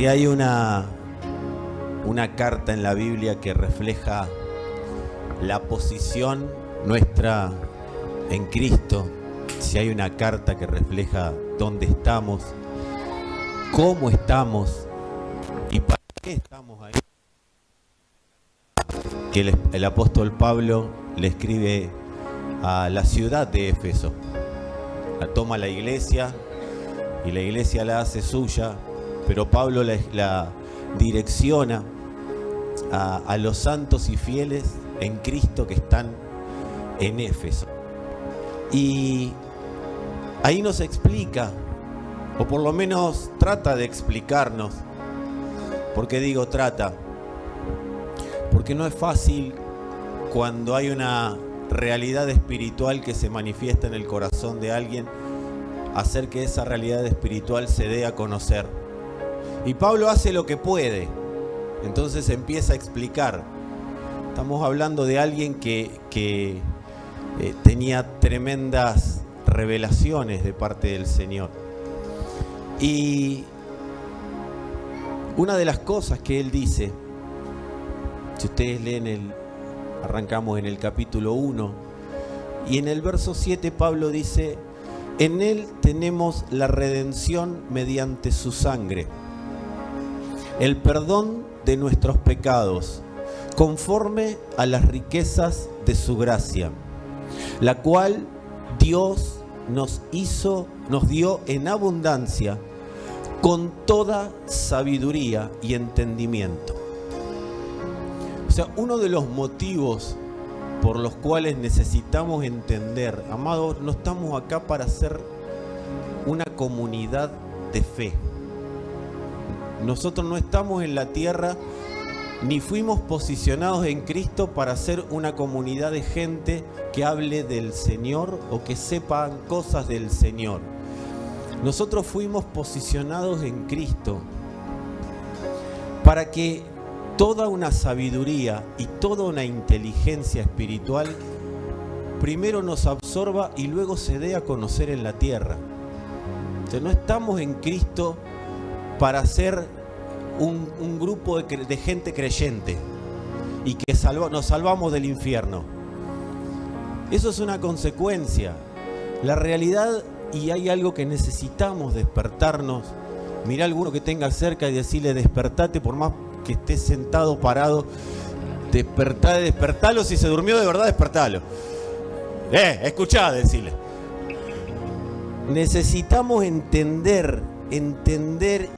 Si hay una carta en la Biblia que refleja la posición nuestra en Cristo, si hay una carta que refleja dónde estamos, cómo estamos y para qué estamos ahí, que el apóstol Pablo le escribe a la ciudad de Éfeso. La toma la iglesia y la iglesia la hace suya, pero Pablo la direcciona a los santos y fieles en Cristo que están en Éfeso. Y ahí nos explica, o por lo menos trata de explicarnos. ¿Por qué digo trata? Porque no es fácil cuando hay una realidad espiritual que se manifiesta en el corazón de alguien, hacer que esa realidad espiritual se dé a conocer. Y Pablo hace lo que puede, entonces empieza a explicar. Estamos hablando de alguien que tenía tremendas revelaciones de parte del Señor. Y una de las cosas que él dice, si ustedes leen arrancamos en el capítulo 1, y en el verso 7 Pablo dice: en él tenemos la redención mediante su sangre, el perdón de nuestros pecados, conforme a las riquezas de su gracia, la cual Dios nos dio en abundancia con toda sabiduría y entendimiento. O sea, uno de los motivos por los cuales necesitamos entender, amados, no estamos acá para ser una comunidad de fe. Nosotros no estamos en la tierra ni fuimos posicionados en Cristo para ser una comunidad de gente que hable del Señor o que sepan cosas del Señor. Nosotros fuimos posicionados en Cristo para que toda una sabiduría y toda una inteligencia espiritual primero nos absorba y luego se dé a conocer en la tierra. Entonces, no estamos en Cristo para ser un grupo de gente creyente y que nos salvamos del infierno. Eso es una consecuencia. La realidad, y hay algo que necesitamos despertarnos. Mirá a alguno que tenga cerca y decirle: despertate, por más que esté sentado, parado, despertalo. Si se durmió de verdad, despertalo. Escuchá, decirle. Necesitamos entender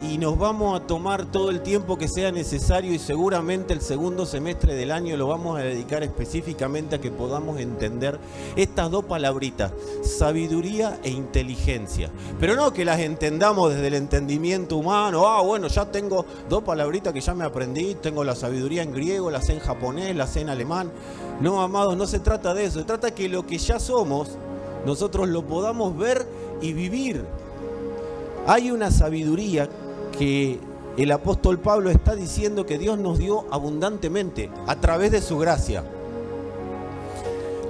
y nos vamos a tomar todo el tiempo que sea necesario, y seguramente el segundo semestre del año lo vamos a dedicar específicamente a que podamos entender estas dos palabritas: sabiduría e inteligencia. Pero no que las entendamos desde el entendimiento humano. Bueno, ya tengo dos palabritas que ya me aprendí, tengo la sabiduría en griego, la sé en japonés, la sé en alemán. No, amados, no se trata de eso. Se trata que lo que ya somos, nosotros lo podamos ver y vivir. Hay una sabiduría que el apóstol Pablo está diciendo que Dios nos dio abundantemente a través de su gracia.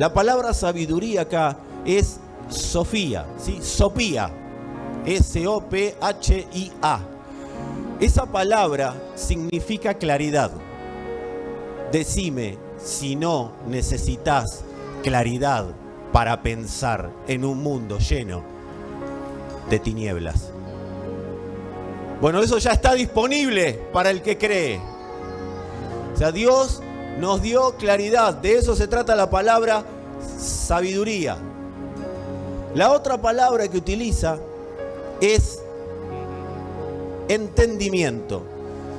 La palabra sabiduría acá es Sofía, ¿sí? Sopía, S-O-P-H-I-A. Esa palabra significa claridad. Decime si no necesitas claridad para pensar en un mundo lleno de tinieblas. Bueno, eso ya está disponible para el que cree. O sea, Dios nos dio claridad. De eso se trata la palabra sabiduría. La otra palabra que utiliza es entendimiento.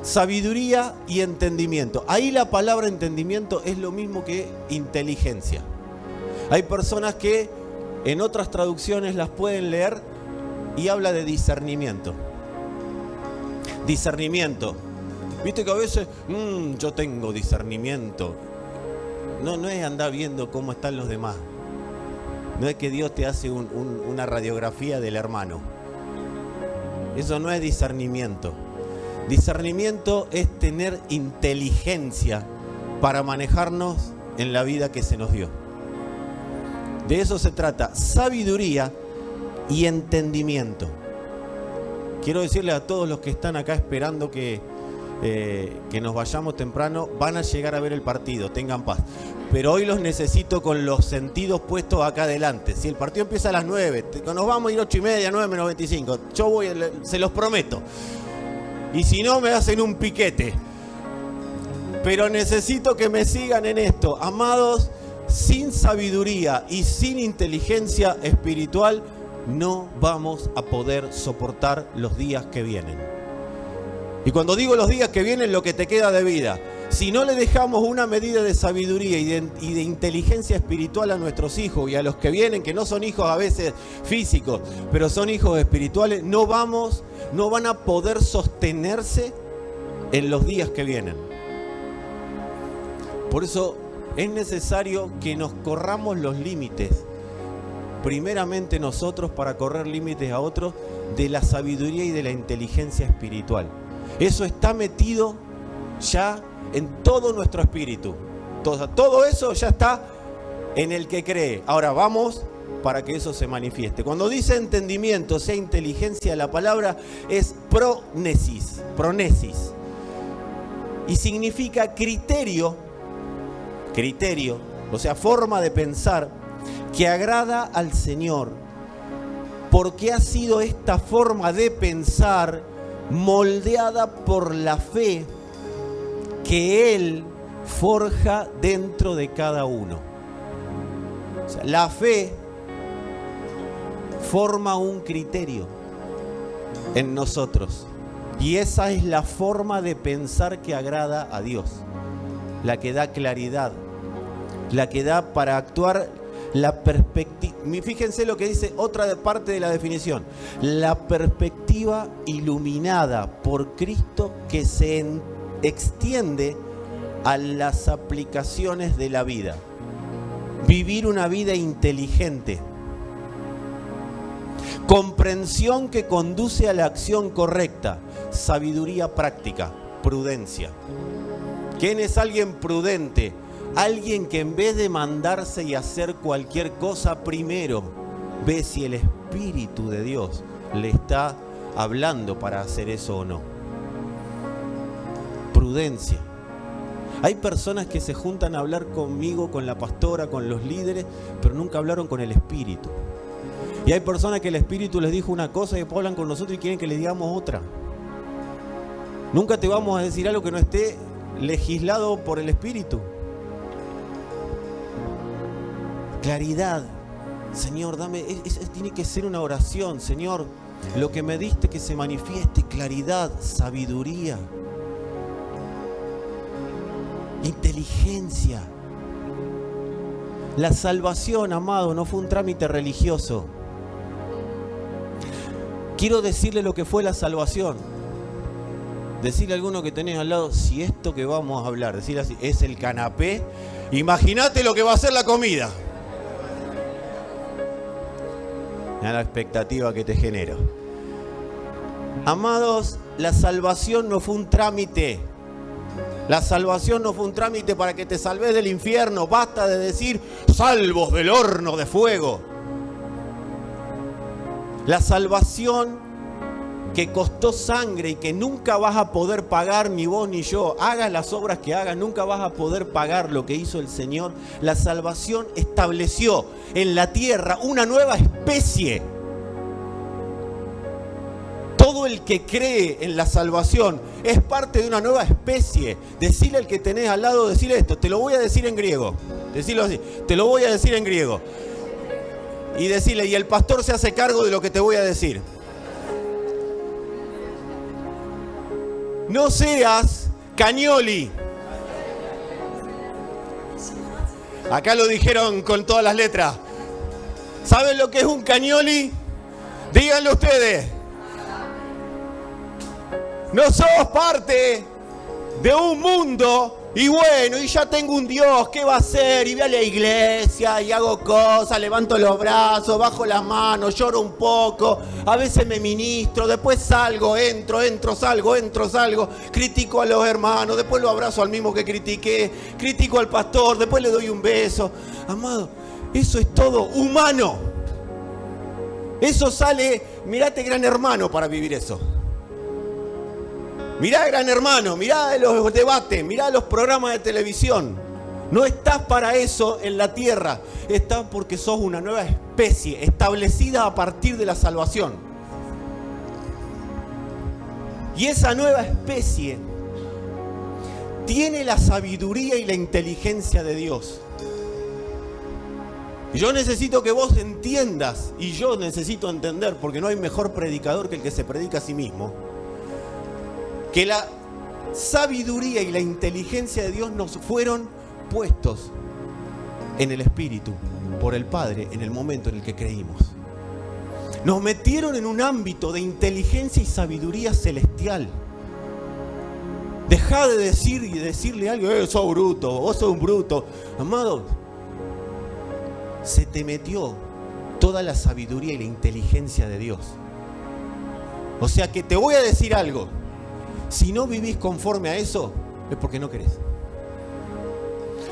Sabiduría y entendimiento. Ahí la palabra entendimiento es lo mismo que inteligencia. Hay personas que en otras traducciones las pueden leer y habla de discernimiento. Discernimiento. Viste que a veces, yo tengo discernimiento. No es andar viendo cómo están los demás. No es que Dios te hace una radiografía del hermano. Eso no es discernimiento. Discernimiento es tener inteligencia para manejarnos en la vida que se nos dio. De eso se trata, sabiduría y entendimiento. quiero decirle a todos los que están acá esperando que nos vayamos temprano, van a llegar a ver el partido, tengan paz. Pero hoy los necesito con los sentidos puestos acá adelante. Si el partido empieza a las 9, nos vamos a ir 8:30, 9 menos 25. Yo voy, se los prometo. Y si no, me hacen un piquete. Pero necesito que me sigan en esto. Amados, sin sabiduría y sin inteligencia espiritual, no vamos a poder soportar los días que vienen. Y cuando digo los días que vienen, lo que te queda de vida. Si no le dejamos una medida de sabiduría y de inteligencia espiritual a nuestros hijos y a los que vienen, que no son hijos a veces físicos, pero son hijos espirituales, no van a poder sostenerse en los días que vienen. Por eso es necesario que nos corramos los límites, primeramente nosotros, para correr límites a otros, de la sabiduría y de la inteligencia espiritual. Eso está metido ya en todo nuestro espíritu. Todo eso ya está en el que cree. Ahora vamos para que eso se manifieste. Cuando dice entendimiento, sea inteligencia, la palabra es pronesis. Y significa criterio, o sea, forma de pensar que agrada al Señor, porque ha sido esta forma de pensar moldeada por la fe que Él forja dentro de cada uno. O sea, la fe forma un criterio en nosotros, y esa es la forma de pensar que agrada a Dios, la que da claridad, la que da para actuar la perspectiva. Fíjense lo que dice otra parte de la definición: la perspectiva iluminada por Cristo que se extiende a las aplicaciones de la vida. Vivir una vida inteligente. Comprensión que conduce a la acción correcta. Sabiduría práctica. Prudencia. ¿Quién es alguien prudente? Alguien que en vez de mandarse y hacer cualquier cosa, primero ve si el Espíritu de Dios le está hablando para hacer eso o no. Prudencia. Hay personas que se juntan a hablar conmigo, con la pastora, con los líderes, pero nunca hablaron con el Espíritu. Y hay personas que el Espíritu les dijo una cosa y después hablan con nosotros y quieren que les digamos otra. Nunca te vamos a decir algo que no esté legislado por el Espíritu. Claridad. Señor, dame, tiene que ser una oración. Señor, lo que me diste que se manifieste. Claridad, sabiduría, inteligencia. La salvación, amado, no fue un trámite religioso. Quiero decirle lo que fue la salvación. Decirle a alguno que tenés al lado: si esto que vamos a hablar, decirle así, es el canapé, imagínate lo que va a ser la comida. Mira la expectativa que te genero. Amados, la salvación no fue un trámite. La salvación no fue un trámite para que te salves del infierno. Basta de decir salvos del horno de fuego. La salvación que costó sangre y que nunca vas a poder pagar, ni vos ni yo, hagas las obras que hagas, nunca vas a poder pagar lo que hizo el Señor. La salvación estableció en la tierra una nueva especie. Todo el que cree en la salvación es parte de una nueva especie. Decile al que tenés al lado, decile esto, te lo voy a decir en griego. Decilo así, te lo voy a decir en griego. Y decirle, y el pastor se hace cargo de lo que te voy a decir. No seas cañoli. Acá lo dijeron con todas las letras. ¿Saben lo que es un cañoli? Díganlo ustedes. No sos parte de un mundo. Y bueno, y ya tengo un Dios, ¿qué va a hacer? Y voy a la iglesia, y hago cosas, levanto los brazos, bajo las manos, lloro un poco, a veces me ministro, después salgo, entro, salgo, critico a los hermanos, después lo abrazo al mismo que critiqué, critico al pastor, después le doy un beso. Amado, eso es todo humano. Eso sale, mirate Gran Hermano para vivir eso. Mirá Gran Hermano, mirá los debates, mirá los programas de televisión. No estás para eso en la tierra. Estás porque sos una nueva especie establecida a partir de la salvación. Y esa nueva especie tiene la sabiduría y la inteligencia de Dios. Yo necesito que vos entiendas, y yo necesito entender, porque no hay mejor predicador que el que se predica a sí mismo, que la sabiduría y la inteligencia de Dios nos fueron puestos en el Espíritu por el Padre en el momento en el que creímos. Nos metieron en un ámbito de inteligencia y sabiduría celestial. Dejá de decir y decirle algo, sos bruto, vos sos un bruto. Amado, se te metió toda la sabiduría y la inteligencia de Dios. O sea que te voy a decir algo. Si no vivís conforme a eso, es porque no querés.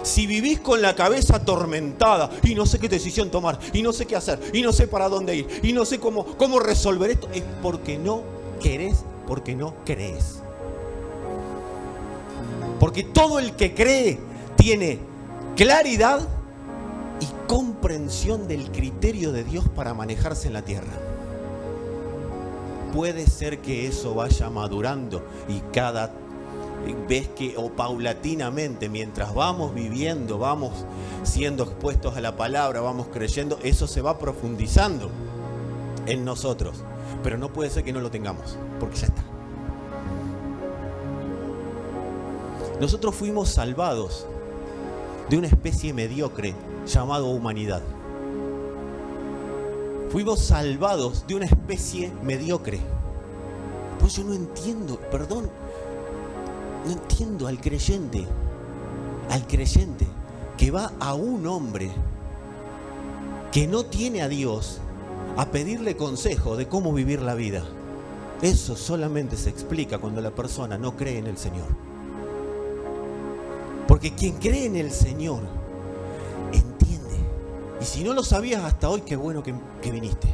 Si vivís con la cabeza atormentada y no sé qué decisión tomar, y no sé qué hacer, y no sé para dónde ir, y no sé cómo resolver esto, es porque no querés, porque no crees. Porque todo el que cree tiene claridad y comprensión del criterio de Dios para manejarse en la tierra. Puede ser que eso vaya madurando y cada vez que, o paulatinamente, mientras vamos viviendo, vamos siendo expuestos a la palabra, vamos creyendo, eso se va profundizando en nosotros. Pero no puede ser que no lo tengamos, porque ya está. Nosotros fuimos salvados de una especie mediocre llamada humanidad. Fuimos salvados de una especie mediocre. Pues yo no entiendo, perdón, no entiendo al creyente que va a un hombre que no tiene a Dios a pedirle consejo de cómo vivir la vida. Eso solamente se explica cuando la persona no cree en el Señor. Porque quien cree en el Señor entiende. Y si no lo sabías hasta hoy, qué bueno que viniste.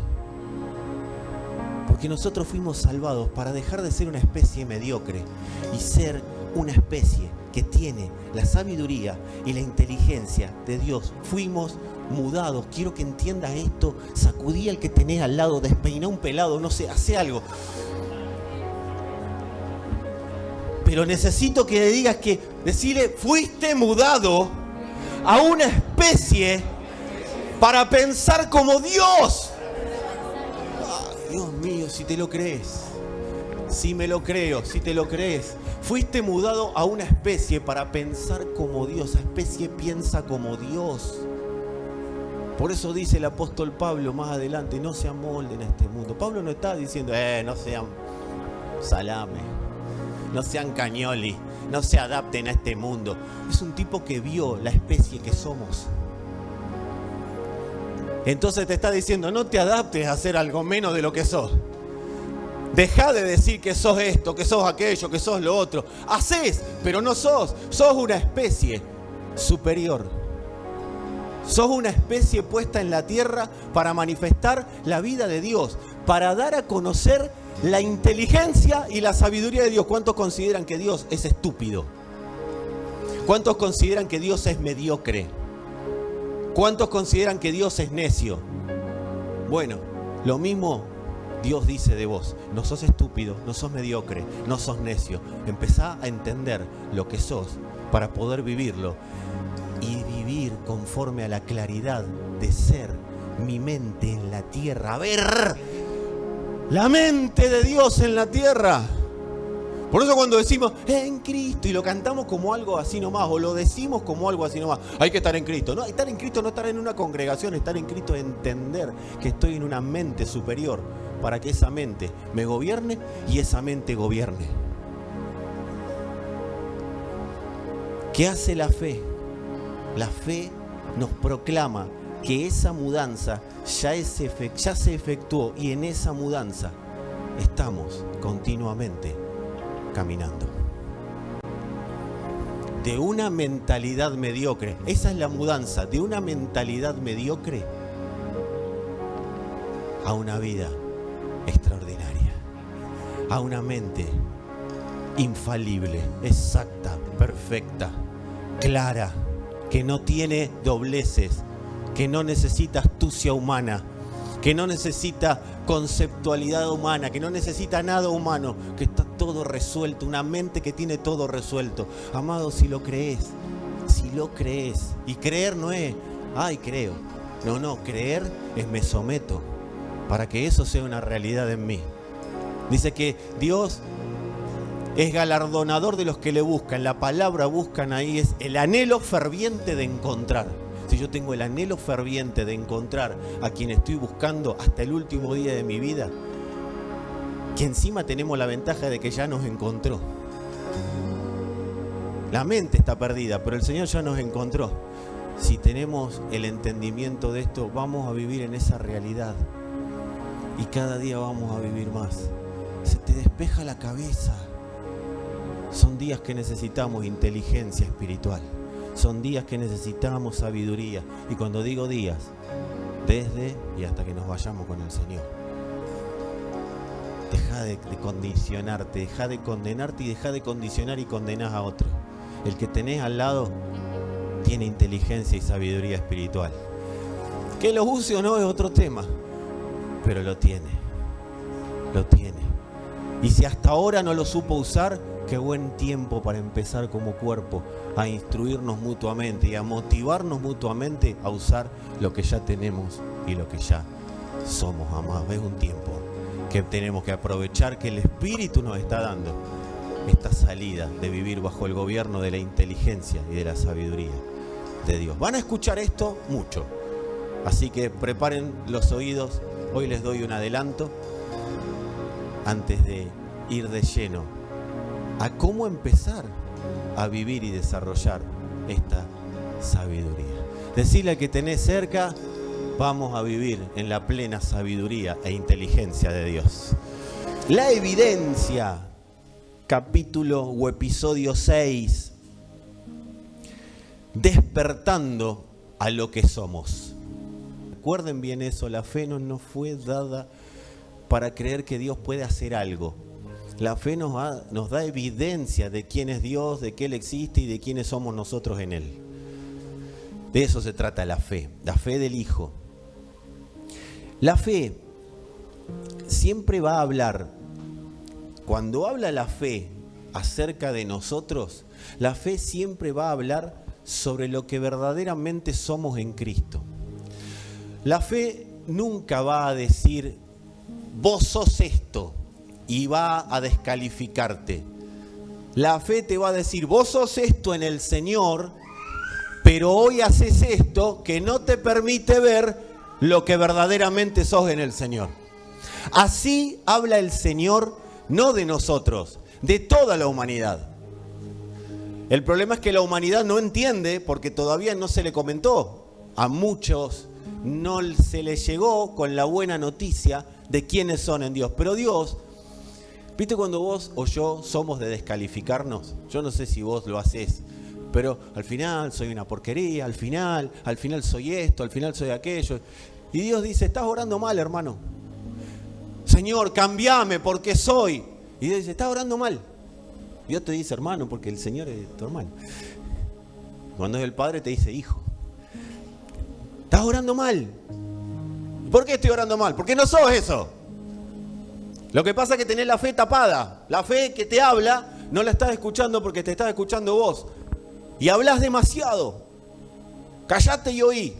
Porque nosotros fuimos salvados para dejar de ser una especie mediocre y ser una especie que tiene la sabiduría y la inteligencia de Dios. Fuimos mudados. Quiero que entiendas esto. Sacudí al que tenés al lado, despeiná un pelado, no sé, hace algo. Pero necesito que le digas que, decirle, fuiste mudado a una especie para pensar como Dios. Ay, Dios mío, si te lo crees, si me lo creo, si te lo crees. Fuiste mudado a una especie para pensar como Dios. Esa especie piensa como Dios. Por eso dice el apóstol Pablo más adelante, no se amolden a este mundo. Pablo no está diciendo, no sean salame, no sean cañoli, no se adapten a este mundo. Es un tipo que vio la especie que somos. Entonces te está diciendo, no te adaptes a ser algo menos de lo que sos. Dejá de decir que sos esto, que sos aquello, que sos lo otro. Hacés, pero no sos. Sos una especie superior. Sos una especie puesta en la tierra para manifestar la vida de Dios, para dar a conocer la inteligencia y la sabiduría de Dios. ¿Cuántos consideran que Dios es estúpido? ¿Cuántos consideran que Dios es mediocre? ¿Cuántos consideran que Dios es necio? Bueno, lo mismo Dios dice de vos. No sos estúpido, no sos mediocre, no sos necio. Empezá a entender lo que sos para poder vivirlo y vivir conforme a la claridad de ser mi mente en la tierra. A ver, la mente de Dios en la tierra. Por eso cuando decimos en Cristo y lo cantamos como algo así nomás, o lo decimos como algo así nomás, hay que estar en Cristo. No, estar en Cristo no estar en una congregación, estar en Cristo es entender que estoy en una mente superior para que esa mente me gobierne y esa mente gobierne. ¿Qué hace la fe? La fe nos proclama que esa mudanza ya se efectuó y en esa mudanza estamos continuamente caminando. De una mentalidad mediocre, esa es la mudanza, de una mentalidad mediocre a una vida extraordinaria, a una mente infalible, exacta, perfecta, clara, que no tiene dobleces, que no necesita astucia humana, que no necesita conceptualidad humana, que no necesita nada humano, que está todo resuelto, una mente que tiene todo resuelto. Amado, si lo crees, y creer no es, ay, creo. No, creer es me someto, para que eso sea una realidad en mí. Dice que Dios es galardonador de los que le buscan. La palabra buscan ahí es el anhelo ferviente de encontrar. Si yo tengo el anhelo ferviente de encontrar a quien estoy buscando hasta el último día de mi vida, que encima tenemos la ventaja de que ya nos encontró. La mente está perdida, pero el Señor ya nos encontró. Si tenemos el entendimiento de esto, vamos a vivir en esa realidad. Y cada día vamos a vivir más. Se te despeja la cabeza. Son días que necesitamos inteligencia espiritual. Son días que necesitamos sabiduría. Y cuando digo días, desde y hasta que nos vayamos con el Señor. Deja de condicionarte, deja de condenarte y deja de condicionar y condenás a otro. El que tenés al lado tiene inteligencia y sabiduría espiritual. Que lo use o no es otro tema, pero lo tiene. Lo tiene. Y si hasta ahora no lo supo usar, qué buen tiempo para empezar como cuerpo a instruirnos mutuamente y a motivarnos mutuamente a usar lo que ya tenemos y lo que ya somos, amados. Es un tiempo que tenemos que aprovechar, que el Espíritu nos está dando esta salida de vivir bajo el gobierno de la inteligencia y de la sabiduría de Dios. Van a escuchar esto mucho, así que preparen los oídos. Hoy les doy un adelanto antes de ir de lleno a cómo empezar a vivir y desarrollar esta sabiduría. Decirle al que tenés cerca, vamos a vivir en la plena sabiduría e inteligencia de Dios. La evidencia, capítulo o episodio 6, despertando a lo que somos. Recuerden bien eso, la fe no nos fue dada para creer que Dios puede hacer algo. La fe nos da evidencia de quién es Dios, de que Él existe y de quiénes somos nosotros en Él. De eso se trata la fe del Hijo. La fe siempre va a hablar, cuando habla la fe acerca de nosotros, la fe siempre va a hablar sobre lo que verdaderamente somos en Cristo. La fe nunca va a decir, vos sos esto, y va a descalificarte. La fe te va a decir, vos sos esto en el Señor, pero hoy haces esto que no te permite ver lo que verdaderamente sos en el Señor. Así habla el Señor, no de nosotros, de toda la humanidad. El problema es que la humanidad no entiende, porque todavía no se le comentó. A muchos no se les llegó con la buena noticia de quiénes son en Dios. Pero Dios, ¿viste cuando vos o yo somos de descalificarnos? Yo no sé si vos lo hacés, pero al final soy una porquería, al final soy esto, al final soy aquello. Y Dios dice, estás orando mal, hermano. Señor, cambiame porque soy. Y Dios dice, estás orando mal. Dios te dice, hermano, porque el Señor es tu hermano. Cuando es el Padre te dice, hijo. Estás orando mal. ¿Por qué estoy orando mal? Porque no sos eso. Lo que pasa es que tenés la fe tapada. La fe que te habla no la estás escuchando porque te estás escuchando vos. Y hablas demasiado. Callate y oí.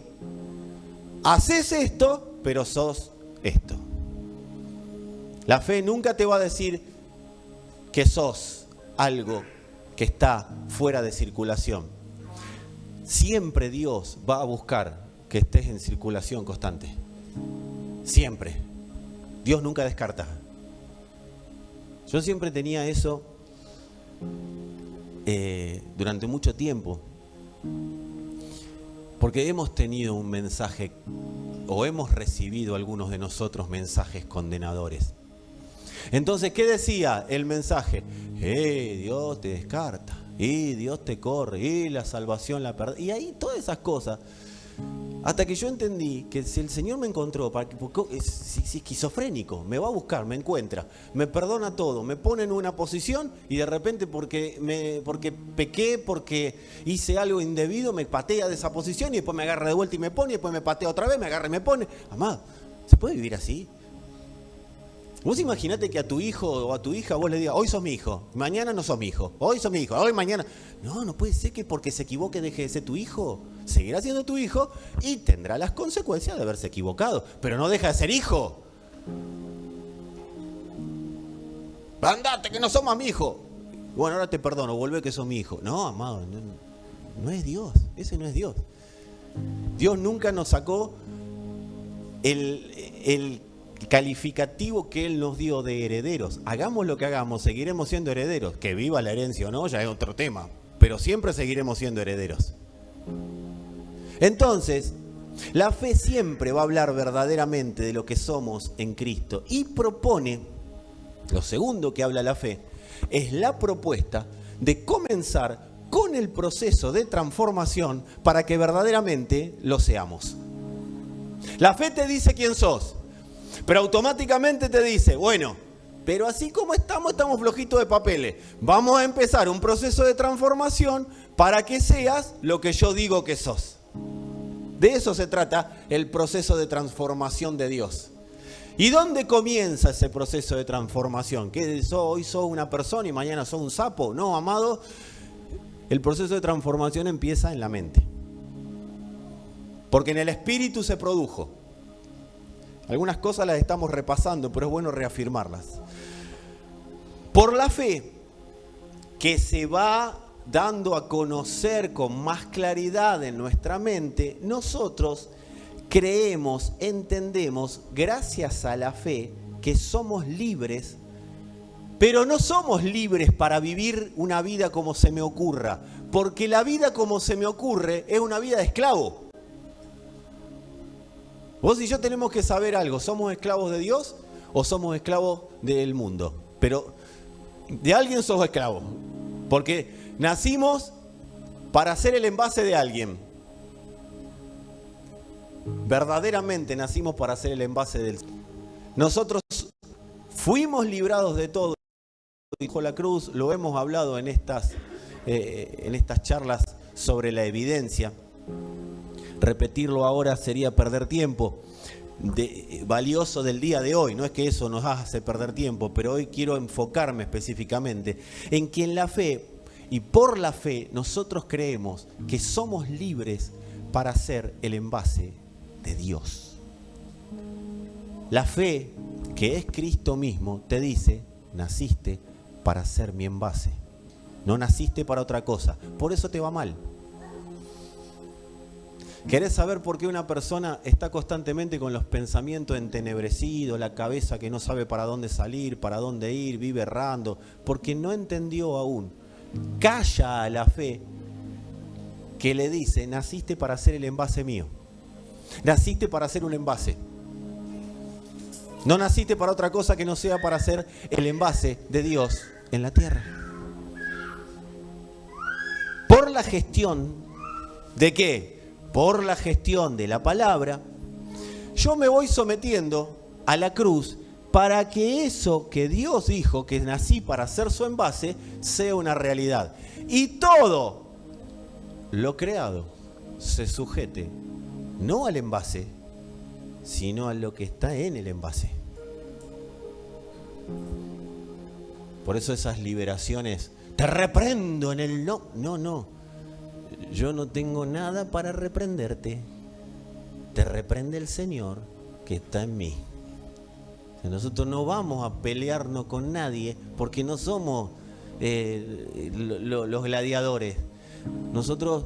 Haces esto, pero sos esto. La fe nunca te va a decir que sos algo que está fuera de circulación. Siempre Dios va a buscar que estés en circulación constante. Siempre. Dios nunca descarta. Yo siempre tenía eso durante mucho tiempo. Porque hemos tenido un mensaje, o hemos recibido algunos de nosotros mensajes condenadores. Entonces, ¿qué decía el mensaje? Dios te descarta, y Dios te corre, y la salvación la perdés. Y ahí todas esas cosas Hasta que yo entendí que si el Señor me encontró, porque es esquizofrénico, me va a buscar, me encuentra, me perdona todo, me pone en una posición y de repente porque pequé, porque hice algo indebido, me patea de esa posición y después me agarra de vuelta y me pone, y después me patea otra vez, me agarra y me pone. Amado, ¿se puede vivir así? Vos imaginate que a tu hijo o a tu hija vos le digas, hoy sos mi hijo, mañana no sos mi hijo, hoy sos mi hijo, hoy mañana. No puede ser que porque se equivoque deje de ser tu hijo. Seguirá siendo tu hijo y tendrá las consecuencias de haberse equivocado, pero no deja de ser hijo. Andate que no sos más mi hijo. Bueno, ahora te perdono, vuelve que sos mi hijo. No, amado, no es Dios, ese no es Dios. Dios nunca nos sacó el calificativo que Él nos dio de herederos. Hagamos lo que hagamos, seguiremos siendo herederos. Que viva la herencia o no, ya es otro tema, pero siempre seguiremos siendo herederos. Entonces, la fe siempre va a hablar verdaderamente de lo que somos en Cristo y propone, lo segundo que habla la fe, es la propuesta de comenzar con el proceso de transformación para que verdaderamente lo seamos. La fe te dice quién sos, pero automáticamente te dice, bueno, pero así como estamos flojitos de papeles. Vamos a empezar un proceso de transformación para que seas lo que yo digo que sos. De eso se trata el proceso de transformación de Dios. ¿Y dónde comienza ese proceso de transformación? ¿Que hoy sos una persona y mañana sos un sapo? No, amado, el proceso de transformación empieza en la mente. Porque en el espíritu se produjo. Algunas cosas las estamos repasando, pero es bueno reafirmarlas. Por la fe que se va dando a conocer con más claridad en nuestra mente, nosotros creemos, entendemos, gracias a la fe, que somos libres, pero no somos libres para vivir una vida como se me ocurra, porque la vida como se me ocurre es una vida de esclavo. Vos y yo tenemos que saber algo, ¿somos esclavos de Dios o somos esclavos del mundo? Pero de alguien sos esclavo, porque nacimos para ser el envase de alguien. Verdaderamente nacimos para ser el envase del... Nosotros fuimos librados de todo. Dijo la cruz, lo hemos hablado en estas charlas sobre la evidencia. Repetirlo ahora sería perder tiempo valioso del día de hoy. No es que eso nos hace perder tiempo, pero hoy quiero enfocarme específicamente en que en la fe y por la fe nosotros creemos que somos libres para ser el envase de Dios. La fe, que es Cristo mismo, te dice, naciste para ser mi envase. No naciste para otra cosa. Por eso te va mal. ¿Querés saber por qué una persona está constantemente con los pensamientos entenebrecidos, la cabeza que no sabe para dónde salir, para dónde ir, vive errando? Porque no entendió aún. Calla a la fe que le dice, naciste para ser el envase mío. Naciste para ser un envase. No naciste para otra cosa que no sea para ser el envase de Dios en la tierra. Por la gestión ¿de qué? Por la gestión de la palabra, yo me voy sometiendo a la cruz para que eso que Dios dijo, que nací para ser su envase, sea una realidad. Y todo lo creado se sujete no al envase, sino a lo que está en el envase. Por eso esas liberaciones, te reprendo en el no. No. Yo no tengo nada para reprenderte. Te reprende el Señor que está en mí. Nosotros no vamos a pelearnos con nadie porque no somos los gladiadores. Nosotros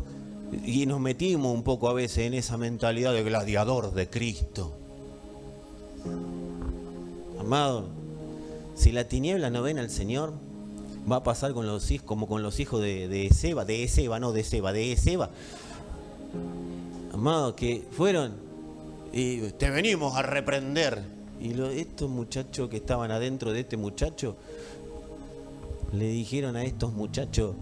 y nos metimos un poco a veces en esa mentalidad de gladiador de Cristo. Amado, si la tiniebla no ven al Señor, va a pasar con los hijos, como con los hijos de Eseba, amado, que fueron y te venimos a reprender. Y estos muchachos que estaban adentro de este muchacho le dijeron a estos muchachos,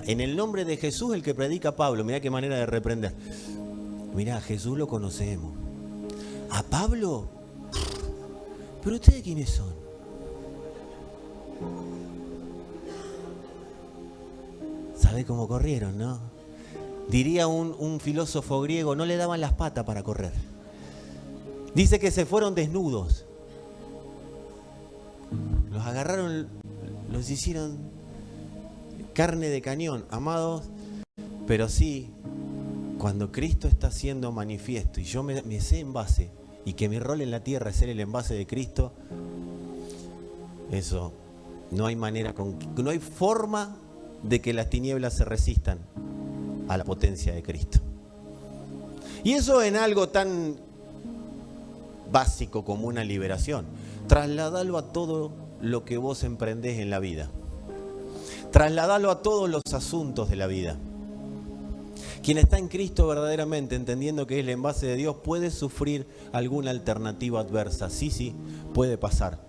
en el nombre de Jesús, el que predica Pablo, mirá qué manera de reprender. Mirá, a Jesús lo conocemos. ¿A Pablo? ¿Pero ustedes quiénes son? ¿Sabe cómo corrieron, no? Diría un filósofo griego, no le daban las patas para correr. Dice que se fueron desnudos. Los agarraron, los hicieron carne de cañón, amados. Pero sí, cuando Cristo está siendo manifiesto y yo me sé envase, y que mi rol en la tierra es ser el envase de Cristo, eso, no hay manera, no hay forma de que las tinieblas se resistan a la potencia de Cristo. Y eso en algo tan básico como una liberación. Trasladalo a todo lo que vos emprendés en la vida. Trasladalo a todos los asuntos de la vida. Quien está en Cristo verdaderamente, entendiendo que es el envase de Dios, puede sufrir alguna alternativa adversa. Sí, puede pasar,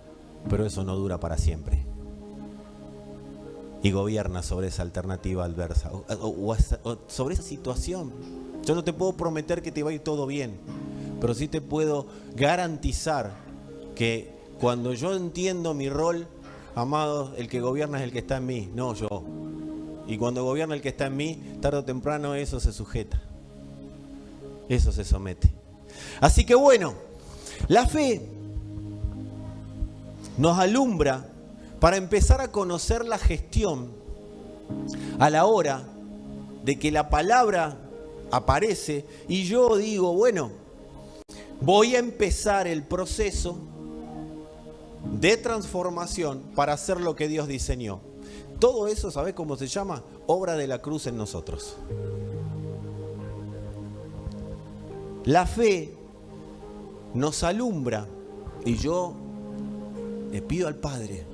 pero eso no dura para siempre. Y gobierna sobre esa alternativa adversa, o sobre esa situación. Yo no te puedo prometer que te va a ir todo bien, pero sí te puedo garantizar que cuando yo entiendo mi rol, amado, el que gobierna es el que está en mí, no yo. Y cuando gobierna el que está en mí, tarde o temprano eso se sujeta. Eso se somete. Así que bueno, la fe nos alumbra para empezar a conocer la gestión a la hora de que la palabra aparece y yo digo, bueno, voy a empezar el proceso de transformación para hacer lo que Dios diseñó. Todo eso, ¿sabés cómo se llama? Obra de la cruz en nosotros. La fe nos alumbra y yo le pido al Padre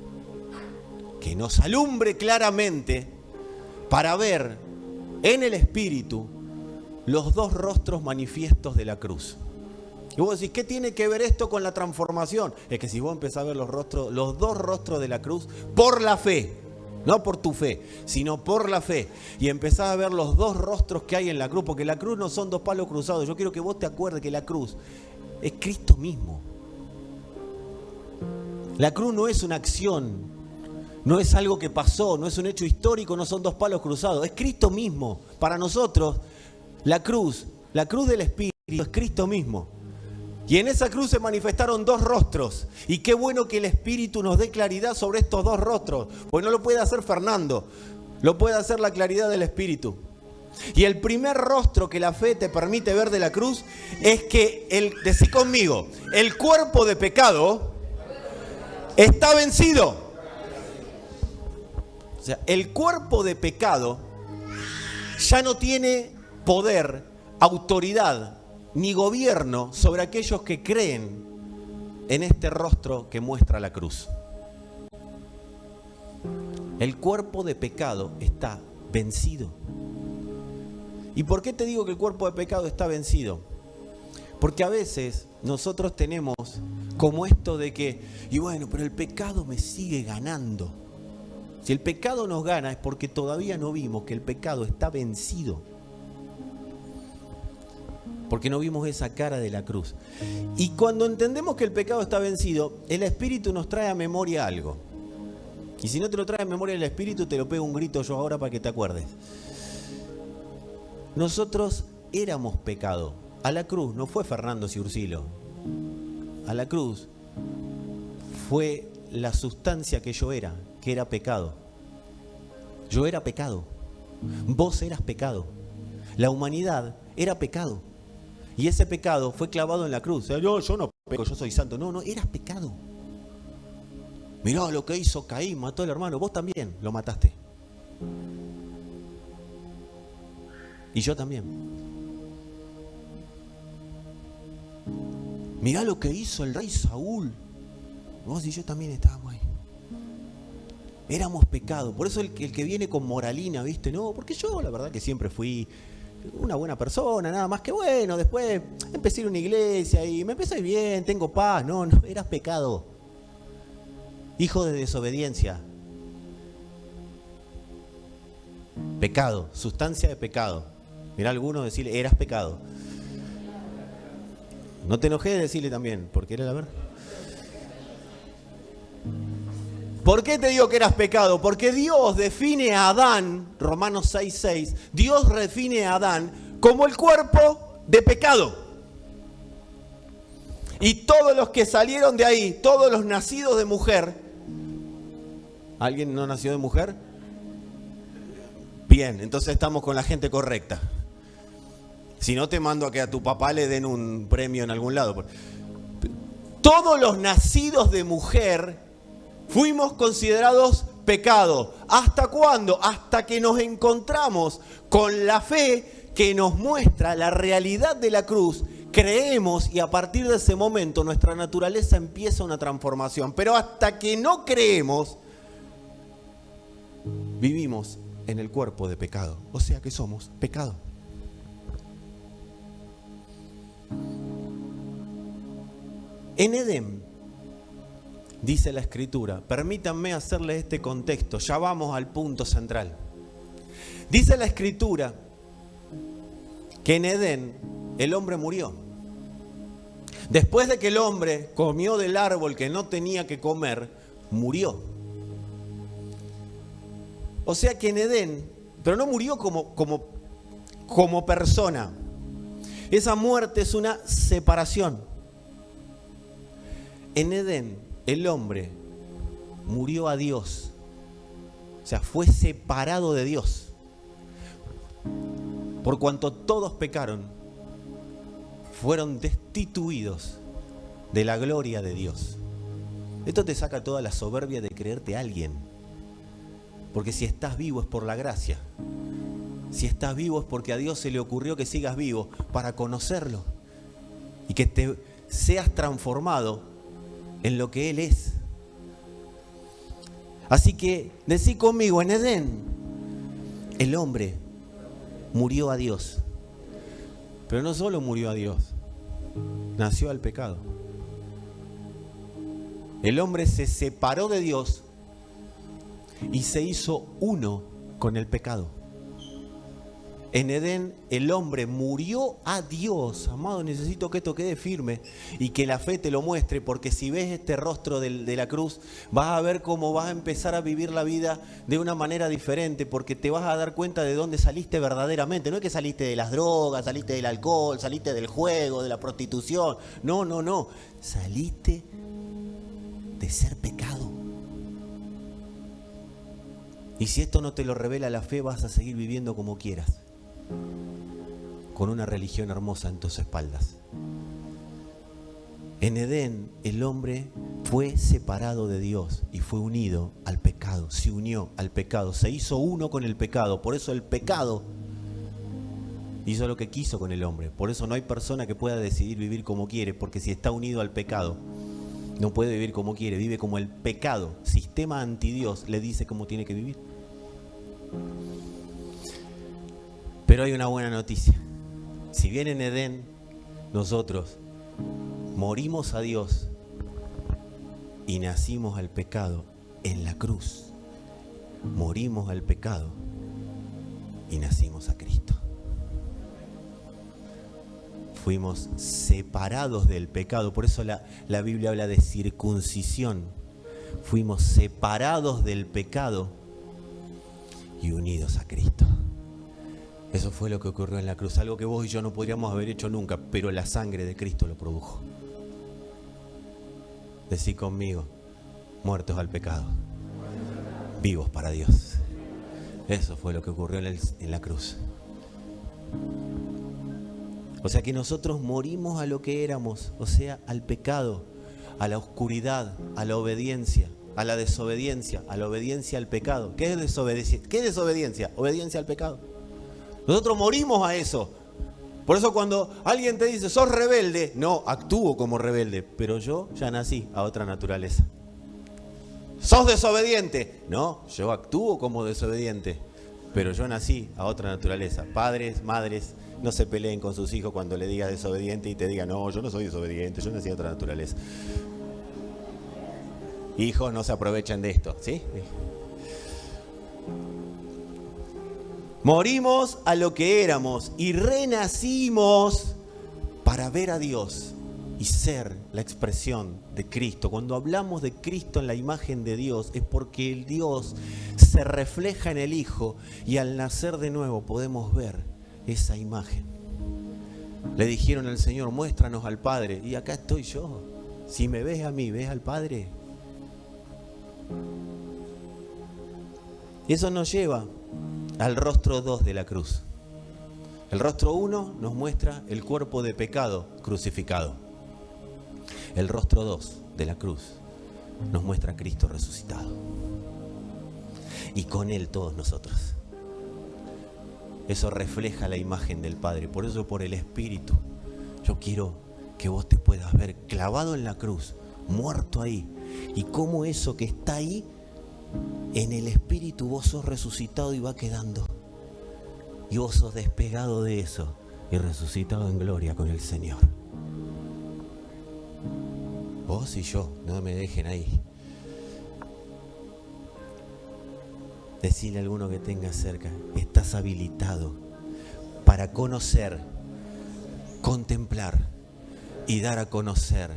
que nos alumbre claramente para ver en el Espíritu los dos rostros manifiestos de la cruz. Y vos decís, ¿qué tiene que ver esto con la transformación? Es que si vos empezás a ver los dos rostros de la cruz por la fe, no por tu fe, sino por la fe, y empezás a ver los dos rostros que hay en la cruz, porque la cruz no son dos palos cruzados. Yo quiero que vos te acuerdes que la cruz es Cristo mismo. La cruz no es una acción, no es algo que pasó, no es un hecho histórico, no son dos palos cruzados, es Cristo mismo. Para nosotros, la cruz del Espíritu es Cristo mismo. Y en esa cruz se manifestaron dos rostros. Y qué bueno que el Espíritu nos dé claridad sobre estos dos rostros. Porque no lo puede hacer Fernando, lo puede hacer la claridad del Espíritu. Y el primer rostro que la fe te permite ver de la cruz es que, decí conmigo, el cuerpo de pecado está vencido. O sea, el cuerpo de pecado ya no tiene poder, autoridad ni gobierno sobre aquellos que creen en este rostro que muestra la cruz. El cuerpo de pecado está vencido. ¿Y por qué te digo que el cuerpo de pecado está vencido? Porque a veces nosotros tenemos como esto de que, y bueno, pero el pecado me sigue ganando. Si el pecado nos gana es porque todavía no vimos que el pecado está vencido. Porque no vimos esa cara de la cruz. Y cuando entendemos que el pecado está vencido, el Espíritu nos trae a memoria algo. Y si no te lo trae a memoria el Espíritu, te lo pego un grito yo ahora para que te acuerdes. Nosotros éramos pecado. A la cruz no fue Fernando Ciurcilo. A la cruz fue la sustancia que yo era, que era pecado. Yo era pecado. Vos eras pecado. La humanidad era pecado. Y ese pecado fue clavado en la cruz. Yo no peco, yo soy santo. No, eras pecado. Mirá lo que hizo Caín, mató al hermano. Vos también lo mataste. Y yo también. Mirá lo que hizo el rey Saúl. Vos y yo también estábamos ahí. Éramos pecado. Por eso el que viene con moralina, ¿viste? No, porque yo la verdad que siempre fui una buena persona, nada más que bueno. Después empecé a ir a una iglesia y me empecé a ir bien, tengo paz. No, eras pecado. Hijo de desobediencia. Pecado, sustancia de pecado. Mirá a algunos decirle, eras pecado. No te enojes de decirle también, porque era la verdad. ¿Por qué te digo que eras pecado? Porque Dios define a Adán, Romanos 6:6, Dios define a Adán como el cuerpo de pecado. Y todos los que salieron de ahí, todos los nacidos de mujer, ¿alguien no nació de mujer? Bien, entonces estamos con la gente correcta. Si no, te mando a que a tu papá le den un premio en algún lado. Todos los nacidos de mujer fuimos considerados pecado. ¿Hasta cuándo? Hasta que nos encontramos con la fe que nos muestra la realidad de la cruz. Creemos y a partir de ese momento nuestra naturaleza empieza una transformación. Pero hasta que no creemos, vivimos en el cuerpo de pecado. O sea que somos pecado. En Edén, dice la Escritura, permítanme hacerle este contexto, ya vamos al punto central. Dice la Escritura que en Edén el hombre murió. Después de que el hombre comió del árbol que no tenía que comer, murió. O sea que en Edén, pero no murió como persona. Esa muerte es una separación. En Edén, el hombre murió a Dios. O sea, fue separado de Dios. Por cuanto todos pecaron, fueron destituidos de la gloria de Dios. Esto te saca toda la soberbia de creerte alguien. Porque si estás vivo es por la gracia. Si estás vivo es porque a Dios se le ocurrió que sigas vivo para conocerlo. Y que te seas transformado en lo que Él es. Así que decí conmigo, en Edén, el hombre murió a Dios. Pero no solo murió a Dios, nació al pecado. El hombre se separó de Dios y se hizo uno con el pecado. En Edén el hombre murió a Dios. Amado, necesito que esto quede firme y que la fe te lo muestre, porque si ves este rostro de la cruz, vas a ver cómo vas a empezar a vivir la vida de una manera diferente, porque te vas a dar cuenta de dónde saliste verdaderamente. No es que saliste de las drogas, saliste del alcohol, saliste del juego, de la prostitución. No, no, no. Saliste de ser pecado. Y si esto no te lo revela la fe, vas a seguir viviendo como quieras, con una religión hermosa en tus espaldas. En Edén el hombre fue separado de Dios y fue unido al pecado, se unió al pecado, se hizo uno con el pecado. Por eso el pecado hizo lo que quiso con el hombre. Por eso no hay persona que pueda decidir vivir como quiere, porque si está unido al pecado, no puede vivir como quiere, vive como el pecado, sistema antidios, le dice cómo tiene que vivir. Pero hay una buena noticia. Si bien en Edén nosotros morimos a Dios y nacimos al pecado, en la cruz morimos al pecado y nacimos a Cristo. Fuimos separados del pecado. Por eso la Biblia habla de circuncisión. Fuimos separados del pecado y unidos a Cristo. Eso fue lo que ocurrió en la cruz. Algo que vos y yo no podríamos haber hecho nunca, pero la sangre de Cristo lo produjo. Decí conmigo, muertos al pecado, vivos para Dios. Eso fue lo que ocurrió en la cruz. O sea que nosotros morimos a lo que éramos, o sea, al pecado, a la oscuridad, a la obediencia, a la desobediencia, a la obediencia al pecado. ¿Qué es desobediencia? ¿Qué es desobediencia? Obediencia al pecado. Nosotros morimos a eso. Por eso cuando alguien te dice, sos rebelde, no, actúo como rebelde, pero yo ya nací a otra naturaleza. ¿Sos desobediente? No, yo actúo como desobediente, pero yo nací a otra naturaleza. Padres, madres, no se peleen con sus hijos cuando le digas desobediente y te digan, no, yo no soy desobediente, yo nací a otra naturaleza. Hijos, no se aprovechen de esto, ¿sí? Morimos a lo que éramos y renacimos para ver a Dios. y ser la expresión de Cristo. Cuando hablamos de Cristo en la imagen de Dios, es porque el Dios se refleja en el Hijo y al nacer de nuevo podemos ver esa imagen. Le dijeron al Señor, muéstranos al Padre, y acá estoy yo. Si me ves a mí, ¿ves al Padre? Y eso nos lleva al rostro 2 de la cruz. El rostro 1 nos muestra el cuerpo de pecado crucificado. El rostro 2 de la cruz nos muestra a Cristo resucitado. Y con Él todos nosotros. Eso refleja la imagen del Padre. Por eso, por el Espíritu, yo quiero que vos te puedas ver clavado en la cruz, muerto ahí. Y cómo eso que está ahí, en el Espíritu vos sos resucitado y va quedando. Y vos sos despegado de eso y resucitado en gloria con el Señor. Vos y yo, no me dejen ahí. Decile a alguno que tenga cerca, estás habilitado para conocer, contemplar y dar a conocer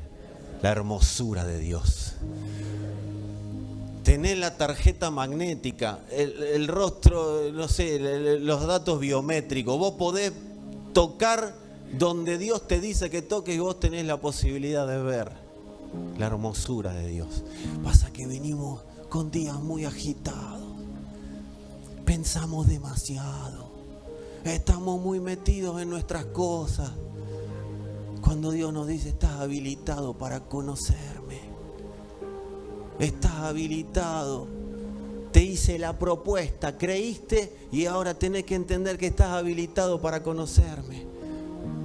la hermosura de Dios. Tenés la tarjeta magnética, el rostro, no sé, los datos biométricos. Vos podés tocar donde Dios te dice que toques y vos tenés la posibilidad de ver la hermosura de Dios. Pasa que venimos con días muy agitados. Pensamos demasiado. Estamos muy metidos en nuestras cosas. Cuando Dios nos dice, estás habilitado para conocerme. Estás habilitado. Te hice la propuesta, creíste y ahora tenés que entender que estás habilitado para conocerme.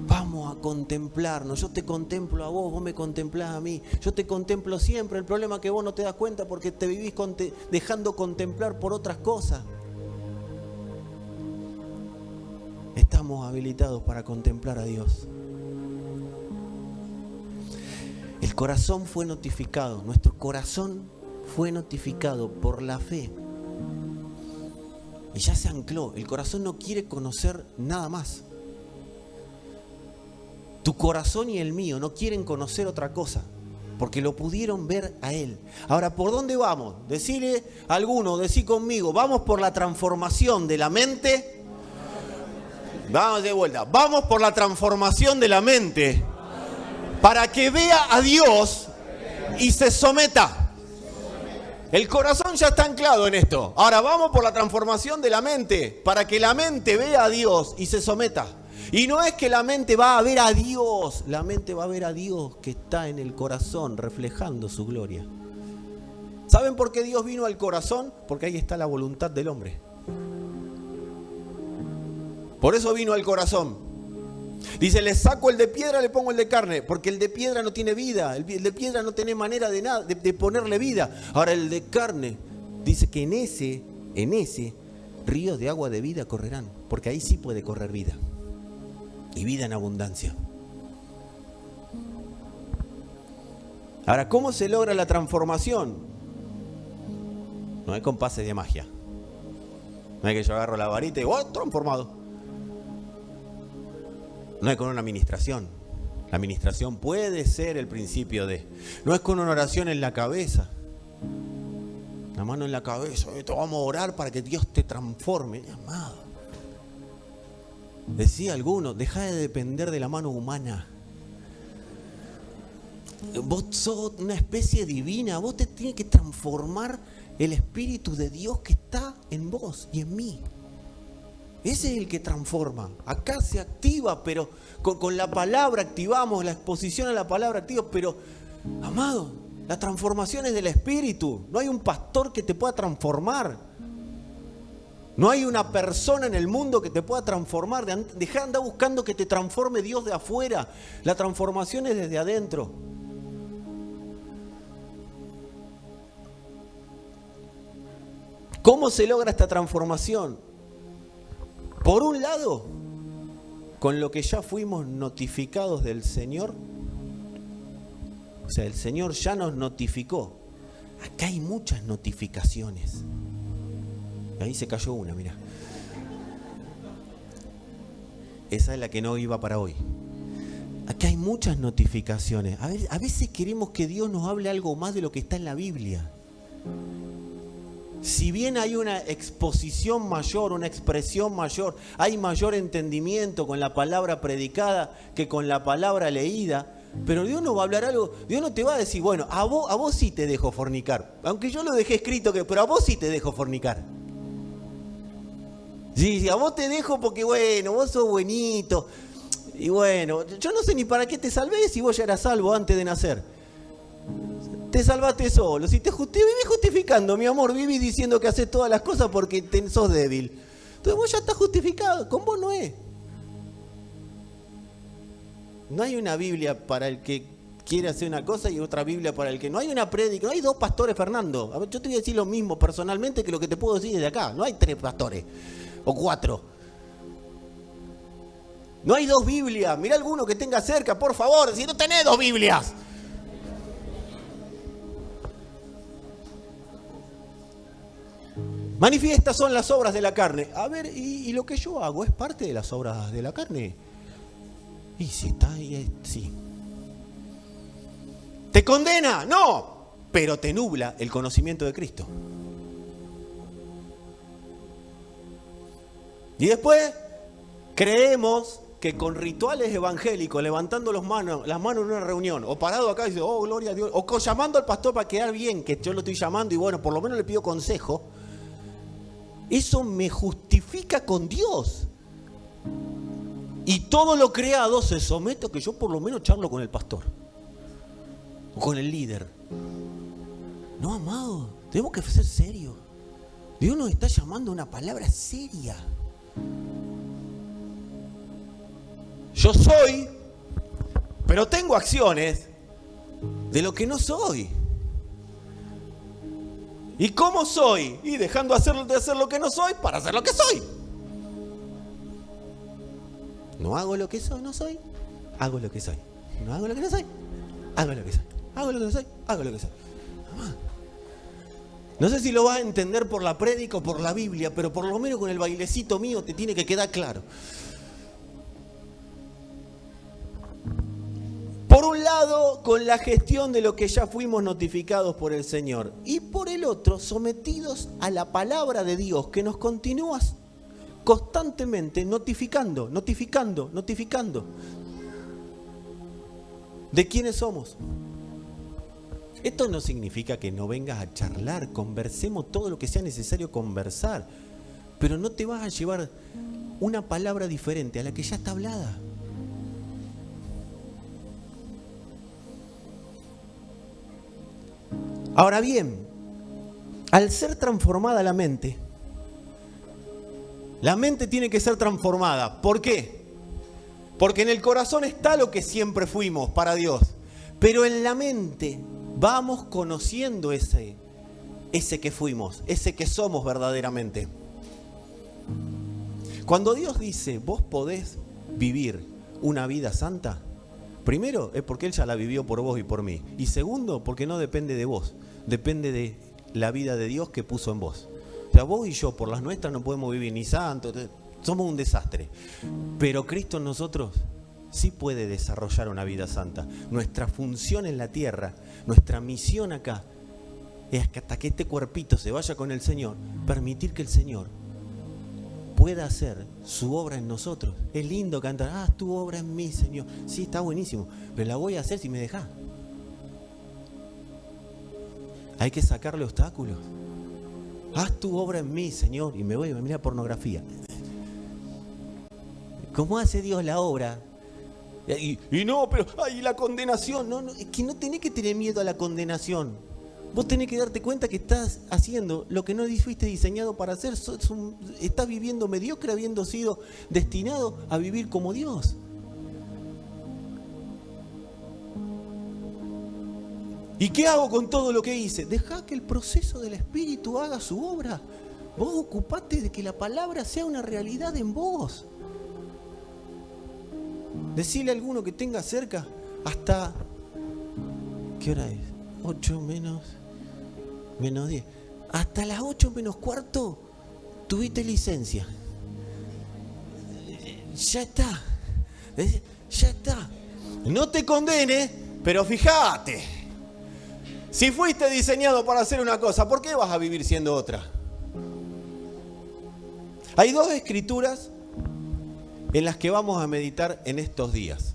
Vamos a contemplarnos. Yo te contemplo a vos, vos me contemplás a mí. Yo te contemplo siempre. El problema es que vos no te das cuenta porque te vivís dejando contemplar por otras cosas. Estamos habilitados para contemplar a Dios. El corazón fue notificado, nuestro corazón fue notificado por la fe. Y ya se ancló, el corazón no quiere conocer nada más. Tu corazón y el mío no quieren conocer otra cosa, porque lo pudieron ver a Él. Ahora, ¿por dónde vamos? Decile a alguno, decí conmigo, vamos por la transformación de la mente. Vamos de vuelta, vamos por la transformación de la mente. Para que vea a Dios y se someta. El corazón ya está anclado en esto. Ahora vamos por la transformación de la mente. Para que la mente vea a Dios y se someta. Y no es que la mente va a ver a Dios. La mente va a ver a Dios que está en el corazón reflejando su gloria. ¿Saben por qué Dios vino al corazón? Porque ahí está la voluntad del hombre. Por eso vino al corazón. Dice, le saco el de piedra, le pongo el de carne, porque el de piedra no tiene vida, el de piedra no tiene manera de ponerle vida. Ahora el de carne, dice que en ese ríos de agua de vida correrán, porque ahí sí puede correr vida, y vida en abundancia. Ahora, ¿cómo se logra la transformación? No hay compases de magia, no hay que yo agarro la varita y ¡oh, transformado! No es con una administración. La administración puede ser el principio de. No es con una oración en la cabeza. La mano en la cabeza. Vamos a orar para que Dios te transforme. Amado. Decía alguno, deja de depender de la mano humana. Vos sos una especie divina. Vos te tiene que transformar el Espíritu de Dios que está en vos y en mí. Ese es el que transforma. Acá se activa, pero con la palabra activamos, la exposición a la palabra activa, pero, amado, la transformación es del Espíritu. No hay un pastor que te pueda transformar. No hay una persona en el mundo que te pueda transformar. Deja de andar buscando que te transforme Dios de afuera. La transformación es desde adentro. ¿Cómo se logra esta transformación? Por un lado, con lo que ya fuimos notificados del Señor. O sea, el Señor ya nos notificó. Acá hay muchas notificaciones. Ahí se cayó una, mirá. Esa es la que no iba para hoy. Aquí hay muchas notificaciones. A veces queremos que Dios nos hable algo más de lo que está en la Biblia. Si bien hay una exposición mayor, una expresión mayor, hay mayor entendimiento con la palabra predicada que con la palabra leída, pero Dios no va a hablar algo, Dios no te va a decir, bueno, a vos sí te dejo fornicar. Aunque yo lo dejé escrito, pero a vos sí te dejo fornicar. Sí, a vos te dejo porque, bueno, vos sos buenito. Y bueno, yo no sé ni para qué te salvé si vos ya eras salvo antes de nacer. Te salvaste solo. Si te vivís justificando, mi amor, vivís diciendo que haces todas las cosas porque sos débil. Entonces vos ya estás justificado. Con vos no es. No hay una Biblia para el que quiere hacer una cosa y otra Biblia para el que no. Hay una prédica. No hay dos pastores, Fernando. A ver, yo te voy a decir lo mismo personalmente que lo que te puedo decir desde acá. No hay 3 pastores. O 4. No hay 2 Biblias. Mirá alguno que tenga cerca, por favor. Si no tenés 2 Biblias. Manifiestas son las obras de la carne. A ver, ¿y lo que yo hago es parte de las obras de la carne? Y si está ahí, sí. ¿Te condena? No. Pero te nubla el conocimiento de Cristo. Y después creemos que con rituales evangélicos, levantando las manos en una reunión, o parado acá y dice, oh, gloria a Dios, o llamando al pastor para quedar bien, que yo lo estoy llamando y bueno, por lo menos le pido consejo, eso me justifica con Dios. Y todo lo creado se somete a que yo por lo menos charlo con el pastor, o con el líder. No, amado, tenemos que ser serios. Dios nos está llamando a una palabra seria. Yo soy, pero tengo acciones de lo que no soy. ¿Y cómo soy? Y dejando de hacer lo que no soy para hacer lo que soy. No hago lo que soy, no soy. Hago lo que soy. No hago lo que no soy. Hago lo que soy. Hago lo que no soy. Hago lo que soy. No sé si lo vas a entender por la prédica o por la Biblia, pero por lo menos con el bailecito mío te tiene que quedar claro. Por un lado, con la gestión de lo que ya fuimos notificados por el Señor. Y por el otro, sometidos a la palabra de Dios que nos continúa constantemente notificando de quiénes somos. Esto no significa que no vengas a charlar, conversemos todo lo que sea necesario conversar, pero no te vas a llevar una palabra diferente a la que ya está hablada. Ahora bien, al ser transformada la mente tiene que ser transformada. ¿Por qué? Porque en el corazón está lo que siempre fuimos para Dios, pero en la mente vamos conociendo ese que fuimos, ese que somos verdaderamente. Cuando Dios dice, vos podés vivir una vida santa, primero es porque Él ya la vivió por vos y por mí. Y segundo, porque no depende de vos, depende de la vida de Dios que puso en vos. O sea, vos y yo por las nuestras no podemos vivir ni santos, somos un desastre. Pero Cristo en nosotros sí puede desarrollar una vida santa. Nuestra función en la tierra, nuestra misión acá, es que hasta que este cuerpito se vaya con el Señor, permitir que el Señor pueda hacer su obra en nosotros. Es lindo cantar, tu obra en mí, Señor. Sí, está buenísimo, pero la voy a hacer si me dejás. Hay que sacarle obstáculos. Haz tu obra en mí, Señor. Y me voy a mirar pornografía. ¿Cómo hace Dios la obra? Y no, pero ay, la condenación. No, es que no tenés que tener miedo a la condenación. Vos tenés que darte cuenta que estás haciendo lo que no fuiste diseñado para hacer. Estás viviendo mediocre habiendo sido destinado a vivir como Dios. ¿Y qué hago con todo lo que hice? Dejá que el proceso del Espíritu haga su obra. Vos ocupate de que la palabra sea una realidad en vos. Decirle a alguno que tenga cerca hasta... ¿Qué hora es? 8 menos 10. Hasta las 8 menos cuarto tuviste licencia. Ya está. Ya está. No te condene, pero fíjate. Si fuiste diseñado para hacer una cosa, ¿por qué vas a vivir siendo otra? Hay dos escrituras en las que vamos a meditar en estos días.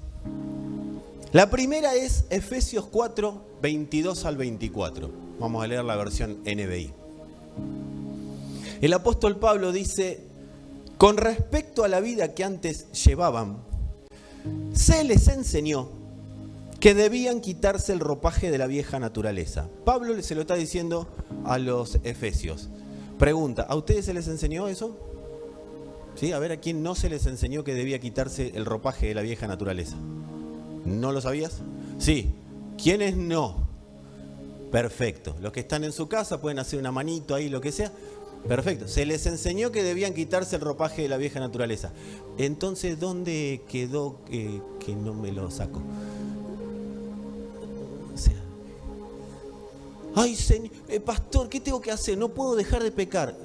La primera es Efesios 4, 22 al 24. Vamos a leer la versión NBI. El apóstol Pablo dice: con respecto a la vida que antes llevaban, se les enseñó que debían quitarse el ropaje de la vieja naturaleza. Pablo se lo está diciendo a los efesios. Pregunta, ¿a ustedes se les enseñó eso? ¿Sí? A ver, ¿a quién no se les enseñó que debía quitarse el ropaje de la vieja naturaleza? ¿No lo sabías? Sí. ¿Quiénes no? Perfecto. Los que están en su casa pueden hacer una manito ahí, lo que sea. Perfecto. Se les enseñó que debían quitarse el ropaje de la vieja naturaleza. Entonces, ¿dónde quedó que no me lo saco? O sea, ay, señor, pastor, ¿qué tengo que hacer? No puedo dejar de pecar.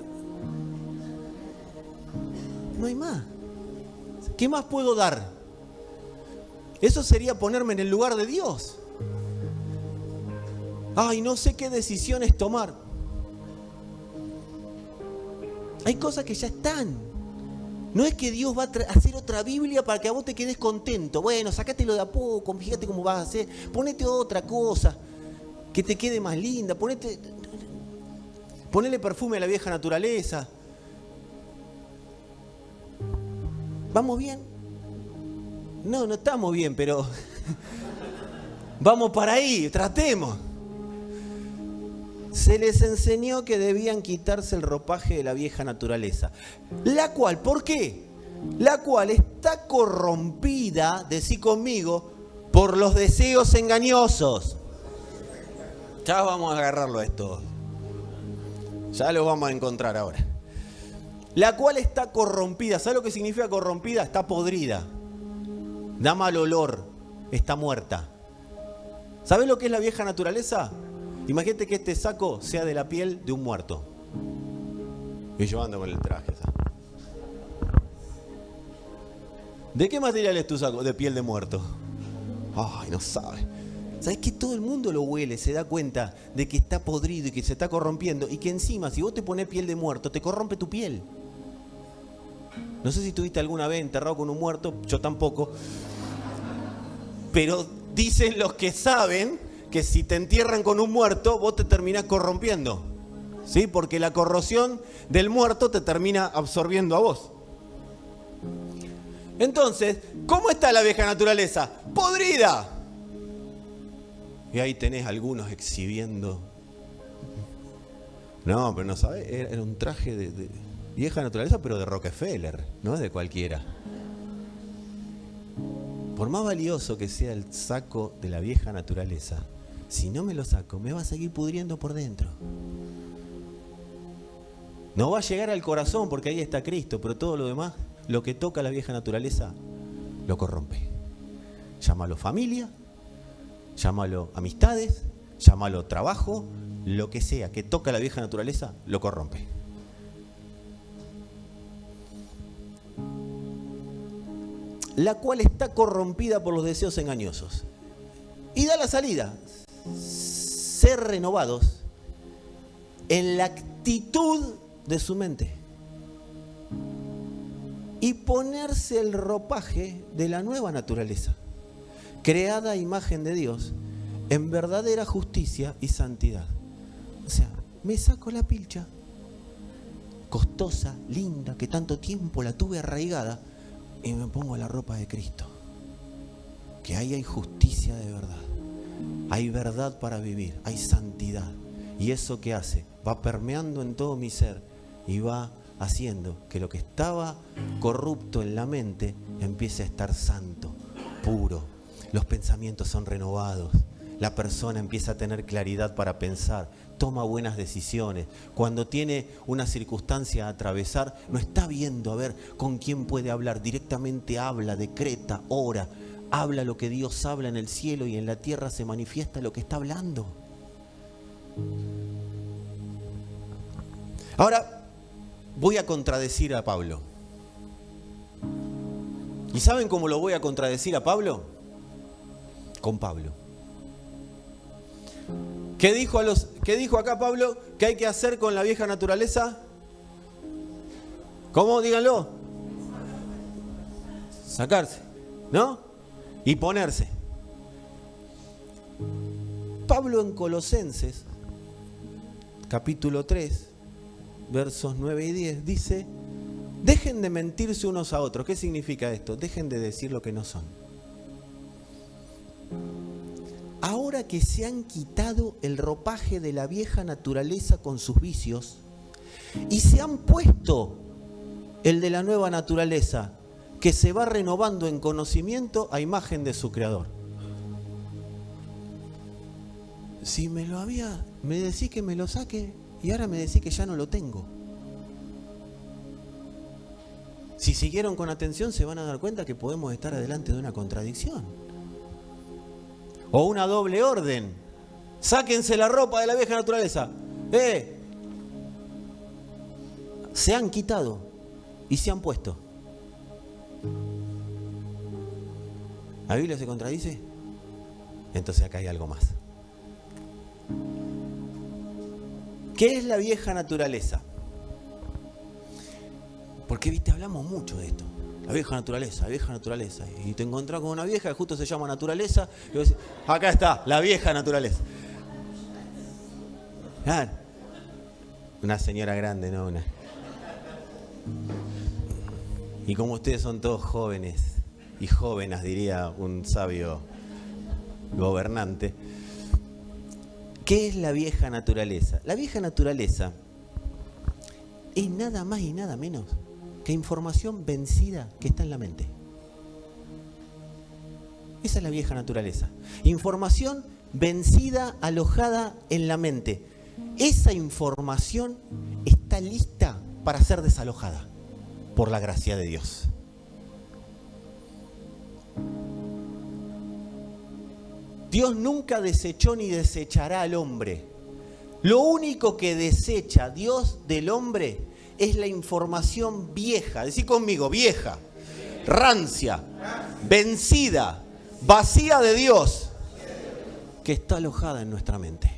No hay más. ¿Qué más puedo dar? Eso sería ponerme en el lugar de Dios. Ay, no sé qué decisiones tomar. Hay cosas que ya están. No es que Dios va a hacer otra Biblia para que a vos te quedes contento. Bueno, sácatelo de a poco, fíjate cómo vas a hacer. Ponete otra cosa que te quede más linda. Ponele perfume a la vieja naturaleza. ¿Vamos bien? No estamos bien, pero vamos para ahí, tratemos. Se les enseñó que debían quitarse el ropaje de la vieja naturaleza. La cual, ¿por qué? La cual está corrompida, decí conmigo, por los deseos engañosos. Ya vamos a agarrarlo a esto. Ya lo vamos a encontrar ahora. La cual está corrompida. ¿Sabe lo que significa corrompida? Está podrida. Da mal olor. Está muerta. ¿Sabes lo que es la vieja naturaleza? Imagínate que este saco sea de la piel de un muerto. Y yo ando con el traje. ¿Sabes? ¿De qué material es tu saco? De piel de muerto. Ay, no sabes. ¿Sabes que todo el mundo lo huele? Se da cuenta de que está podrido y que se está corrompiendo. Y que encima, si vos te pones piel de muerto, te corrompe tu piel. No sé si estuviste alguna vez enterrado con un muerto. Yo tampoco. Pero dicen los que saben que si te entierran con un muerto, vos te terminás corrompiendo. ¿Sí? Porque la corrosión del muerto te termina absorbiendo a vos. Entonces, ¿cómo está la vieja naturaleza? ¡Podrida! Y ahí tenés algunos exhibiendo. No, pero no sabés, era un traje de vieja naturaleza, pero de Rockefeller, no es de cualquiera. Por más valioso que sea el saco de la vieja naturaleza, si no me lo saco, me va a seguir pudriendo por dentro. No va a llegar al corazón porque ahí está Cristo, pero todo lo demás, lo que toca a la vieja naturaleza, lo corrompe. Llámalo familia, llámalo amistades, llámalo trabajo, lo que sea que toca a la vieja naturaleza, lo corrompe. La cual está corrompida por los deseos engañosos. Y da la salida. Ser renovados en la actitud de su mente. Y ponerse el ropaje de la nueva naturaleza, creada a imagen de Dios, en verdadera justicia y santidad. O sea, me saco la pilcha, costosa, linda, que tanto tiempo la tuve arraigada, y me pongo la ropa de Cristo. Que ahí hay justicia de verdad. Hay verdad para vivir, hay santidad. Y eso que hace, va permeando en todo mi ser y va haciendo que lo que estaba corrupto en la mente empiece a estar santo, puro. Los pensamientos son renovados. La persona empieza a tener claridad para pensar, toma buenas decisiones. Cuando tiene una circunstancia a atravesar, no está viendo a ver con quién puede hablar. Directamente habla, decreta, ora. Habla lo que Dios habla en el cielo y en la tierra se manifiesta lo que está hablando. Ahora voy a contradecir a Pablo. ¿Y saben cómo lo voy a contradecir a Pablo? con Pablo. ¿Qué dijo acá Pablo? ¿Qué hay que hacer con la vieja naturaleza? ¿Cómo? Díganlo. Sacarse, ¿no? Y ponerse. Pablo en Colosenses, capítulo 3, versos 9 y 10, dice: dejen de mentirse unos a otros. ¿Qué significa esto? Dejen de decir lo que no son. Ahora que se han quitado el ropaje de la vieja naturaleza con sus vicios y se han puesto el de la nueva naturaleza, que se va renovando en conocimiento a imagen de su creador. Si me decís que me lo saque y ahora me decís que ya no lo tengo. Si siguieron con atención se van a dar cuenta que podemos estar adelante de una contradicción. O una doble orden. Sáquense la ropa de la vieja naturaleza. Se han quitado y se han puesto. ¿La Biblia se contradice? Entonces acá hay algo más. ¿Qué es la vieja naturaleza? Porque, viste, hablamos mucho de esto. La vieja naturaleza. Y te encontrás con una vieja que justo se llama naturaleza. Y vos decís, acá está, la vieja naturaleza. Ah, una señora grande, ¿no? Y como ustedes son todos jóvenes y jóvenes, diría un sabio gobernante, ¿qué es la vieja naturaleza? La vieja naturaleza es nada más y nada menos que información vencida que está en la mente. Esa es la vieja naturaleza. Información vencida, alojada en la mente. Esa información está lista para ser desalojada por la gracia de Dios. Dios nunca desechó ni desechará al hombre. Lo único que desecha Dios del hombre es la información vieja. Decí conmigo, vieja, rancia, vencida, vacía de Dios, que está alojada en nuestra mente.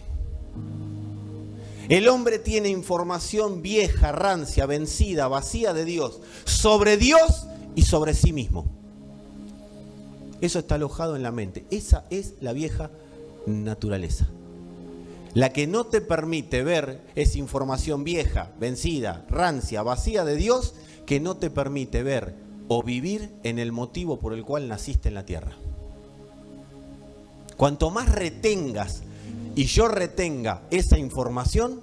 El hombre tiene información vieja, rancia, vencida, vacía de Dios, sobre Dios y sobre sí mismo. Eso está alojado en la mente. Esa es la vieja naturaleza. La que no te permite ver es información vieja, vencida, rancia, vacía de Dios, que no te permite ver o vivir en el motivo por el cual naciste en la tierra. Cuanto más retengas y yo retenga esa información,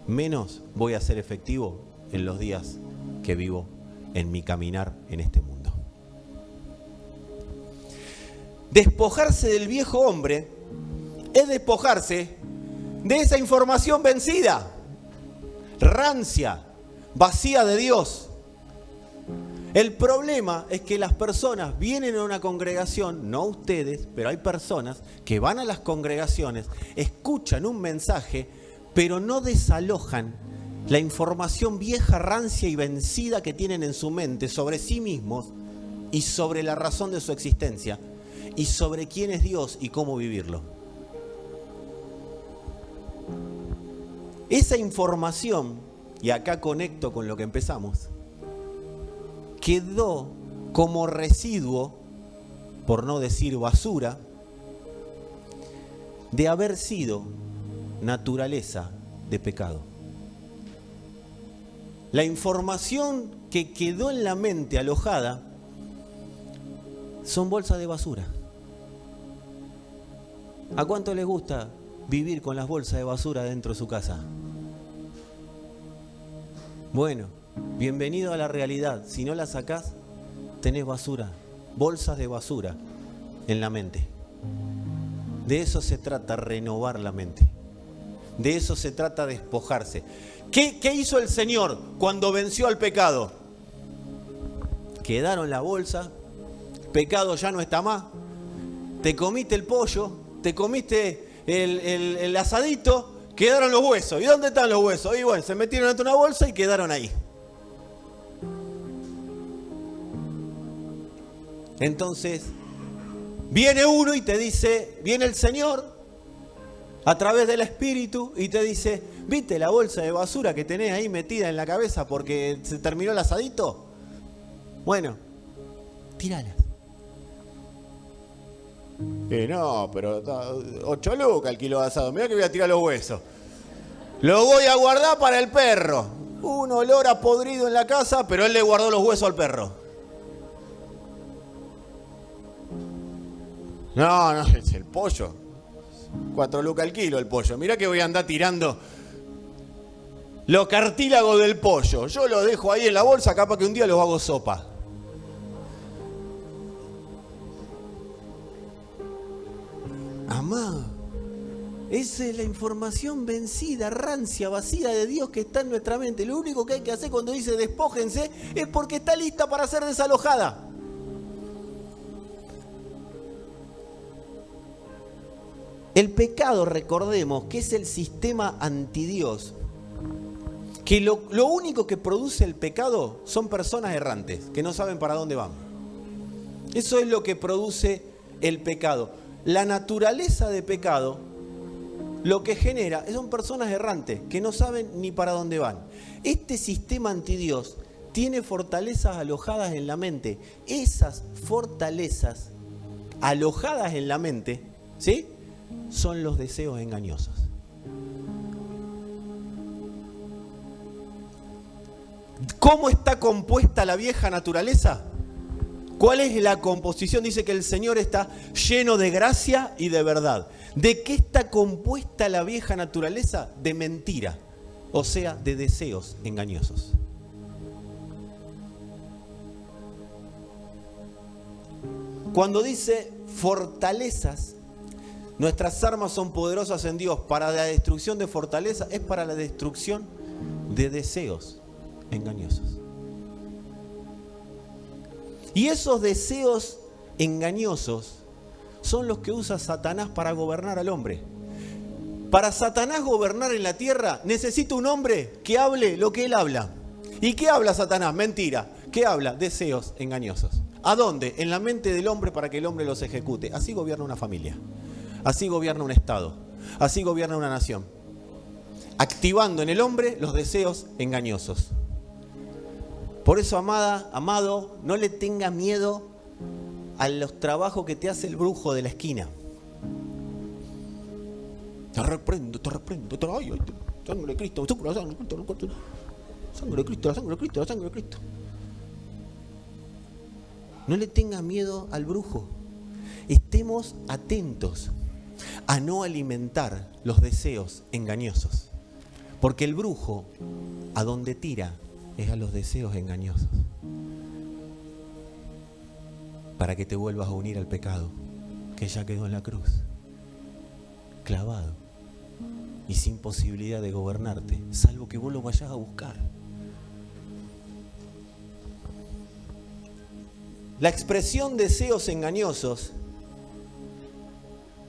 menos voy a ser efectivo en los días que vivo en mi caminar en este mundo. Despojarse del viejo hombre es despojarse de esa información vencida, rancia, vacía de Dios. El problema es que las personas vienen a una congregación, no ustedes, pero hay personas que van a las congregaciones, escuchan un mensaje, pero no desalojan la información vieja, rancia y vencida que tienen en su mente sobre sí mismos y sobre la razón de su existencia y sobre quién es Dios y cómo vivirlo. Esa información, y acá conecto con lo que empezamos, quedó como residuo, por no decir basura, de haber sido naturaleza de pecado. La información que quedó en la mente alojada son bolsas de basura. ¿A cuánto les gusta vivir con las bolsas de basura dentro de su casa? Bueno, bienvenido a la realidad. Si no la sacás, tenés basura, bolsas de basura en la mente. De eso se trata, renovar la mente. De eso se trata, despojarse. ¿Qué hizo el Señor cuando venció al pecado? Quedaron la bolsa, pecado ya no está más. Te comiste el pollo, te comiste el asadito, quedaron los huesos. ¿Y dónde están los huesos? Y bueno, se metieron en una bolsa y quedaron ahí. Entonces, Viene uno y te dice, viene el Señor a través del Espíritu y te dice, ¿viste la bolsa de basura que tenés ahí metida en la cabeza porque se terminó el asadito? Bueno, tírala. No, pero 8 lucas el kilo de asado. Mirá que voy a tirar los huesos. Lo voy a guardar para el perro. Un olor a podrido en la casa, pero él le guardó los huesos al perro. No, es el pollo. 4 lucas el kilo el pollo. Mirá que voy a andar tirando los cartílagos del pollo. Yo los dejo ahí en la bolsa, capaz que un día los hago sopa. Amado, esa es la información vencida, rancia, vacía de Dios que está en nuestra mente. Lo único que hay que hacer cuando dice despójense es porque está lista para ser desalojada. El pecado, recordemos, que es el sistema antidios. Que lo único que produce el pecado son personas errantes, que no saben para dónde van. Eso es lo que produce el pecado. La naturaleza de pecado lo que genera son personas errantes que no saben ni para dónde van. Este sistema antidios tiene fortalezas alojadas en la mente. Esas fortalezas alojadas en la mente, ¿sí?, son los deseos engañosos. ¿Cómo está compuesta la vieja naturaleza? ¿Cuál es la composición? Dice que el Señor está lleno de gracia y de verdad. ¿De qué está compuesta la vieja naturaleza? De mentira, o sea, de deseos engañosos. Cuando dice fortalezas, nuestras armas son poderosas en Dios para la destrucción de fortaleza, es para la destrucción de deseos engañosos. Y esos deseos engañosos son los que usa Satanás para gobernar al hombre. Para Satanás gobernar en la tierra necesita un hombre que hable lo que él habla. ¿Y qué habla Satanás? Mentira. ¿Qué habla? Deseos engañosos. ¿A dónde? En la mente del hombre para que el hombre los ejecute. Así gobierna una familia. Así gobierna un estado. Así gobierna una nación. Activando en el hombre los deseos engañosos. Por eso, amado, no le tenga miedo a los trabajos que te hace el brujo de la esquina. Te reprendo. Ay, sangre de Cristo, sangre de Cristo, sangre de Cristo, sangre de Cristo, sangre de Cristo. No le tenga miedo al brujo. Estemos atentos a no alimentar los deseos engañosos. Porque el brujo, a donde tira, es a los deseos engañosos. Para que te vuelvas a unir al pecado, que ya quedó en la cruz, clavado y sin posibilidad de gobernarte, salvo que vos lo vayas a buscar. La expresión deseos engañosos,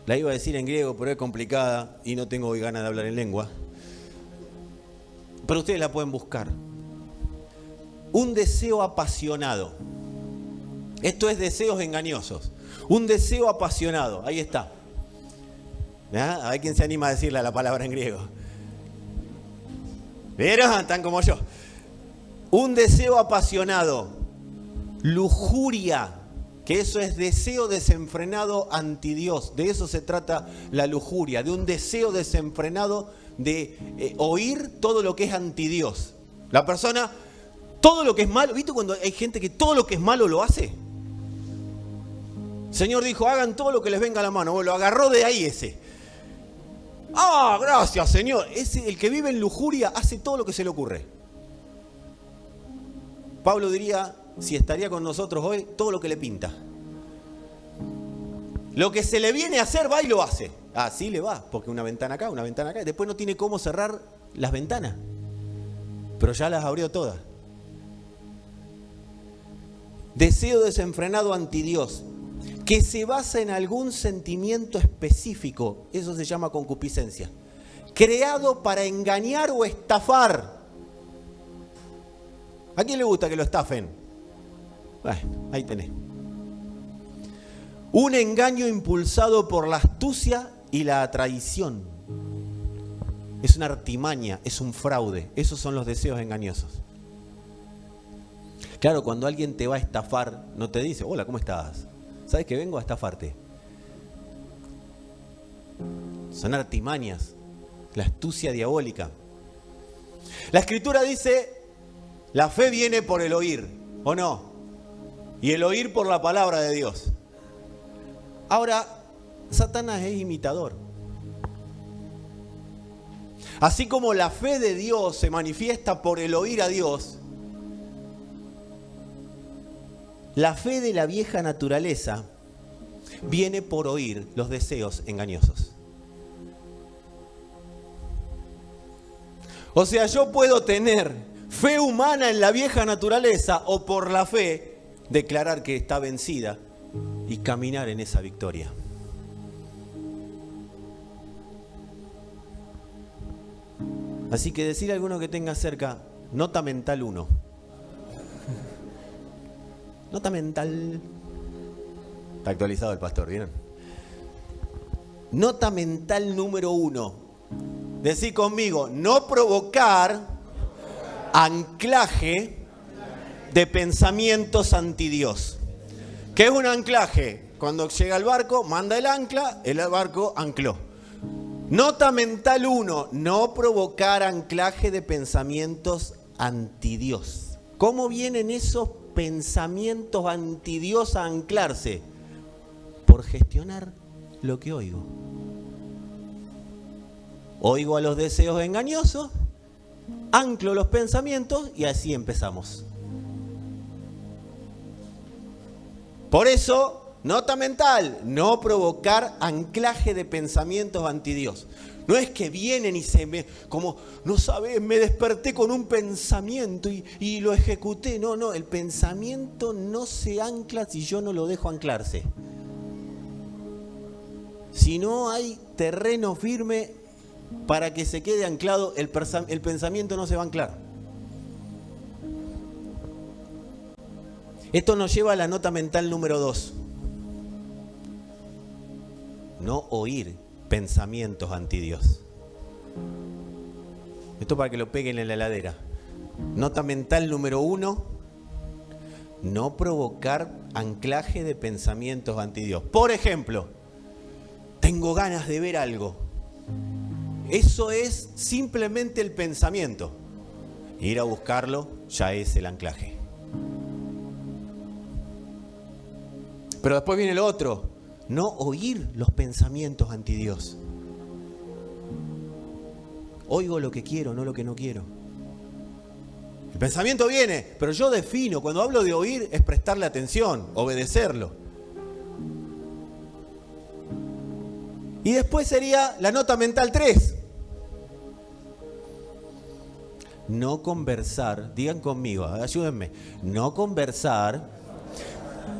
la iba a decir en griego, pero es complicada y no tengo hoy ganas de hablar en lengua, pero ustedes la pueden buscar. Un deseo apasionado. Esto es deseos engañosos. Un deseo apasionado. Ahí está. ¿Ah? A ver quién se anima a decirle la palabra en griego. ¿Vieron? Están como yo. Un deseo apasionado. Lujuria. Que eso es deseo desenfrenado anti Dios. De eso se trata la lujuria. De un deseo desenfrenado de oír todo lo que es anti Dios. La persona... Todo lo que es malo, ¿viste cuando hay gente que todo lo que es malo lo hace? El Señor dijo, hagan todo lo que les venga a la mano. Bueno, lo agarró de ahí ese. ¡Ah, gracias, Señor! Ese, el que vive en lujuria, hace todo lo que se le ocurre. Pablo diría, si estaría con nosotros hoy, todo lo que le pinta. Lo que se le viene a hacer, va y lo hace. Así le va, porque una ventana acá, una ventana acá. Después no tiene cómo cerrar las ventanas. Pero ya las abrió todas. Deseo desenfrenado anti Dios, que se basa en algún sentimiento específico, eso se llama concupiscencia, creado para engañar o estafar. ¿A quién le gusta que lo estafen? Bueno, ahí tenés. Un engaño impulsado por la astucia y la traición. Es una artimaña, es un fraude. Esos son los deseos engañosos. Claro, cuando alguien te va a estafar, no te dice, hola, ¿cómo estás? ¿Sabes que vengo a estafarte? Son artimañas, la astucia diabólica. La Escritura dice, la fe viene por el oír, ¿o no? Y el oír por la palabra de Dios. Ahora, Satanás es imitador. Así como la fe de Dios se manifiesta por el oír a Dios, la fe de la vieja naturaleza viene por oír los deseos engañosos. O sea, yo puedo tener fe humana en la vieja naturaleza o por la fe declarar que está vencida y caminar en esa victoria. Así que decirle a alguno que tenga cerca, nota mental 1. Nota mental. Está actualizado el pastor, ¿vieron? Nota mental número 1. Decí conmigo, no provocar anclaje de pensamientos anti Dios. ¿Qué es un anclaje? Cuando llega el barco, manda el ancla, el barco ancló. Nota mental 1, no provocar anclaje de pensamientos anti Dios. ¿Cómo vienen esos pensamientos anti Dios a anclarse? Por gestionar lo que oigo. Oigo a los deseos engañosos, anclo los pensamientos y así empezamos. Por eso, nota mental, no provocar anclaje de pensamientos anti Dios. No es que vienen y se me, como, no sabes, me desperté con un pensamiento y lo ejecuté. No, el pensamiento no se ancla si yo no lo dejo anclarse. Si no hay terreno firme para que se quede anclado, el pensamiento no se va a anclar. Esto nos lleva a la nota mental número 2. No oír pensamientos anti Dios. Esto para que lo peguen en la heladera. Nota mental número 1. No provocar anclaje de pensamientos anti Dios. Por ejemplo, tengo ganas de ver algo. Eso es simplemente el pensamiento. Ir a buscarlo ya es el anclaje. Pero después viene el otro. No oír los pensamientos anti Dios. Oigo lo que quiero, no lo que no quiero. El pensamiento viene, pero yo defino. Cuando hablo de oír es prestarle atención, obedecerlo. Y después sería la nota mental 3. No conversar, digan conmigo, ayúdenme. No conversar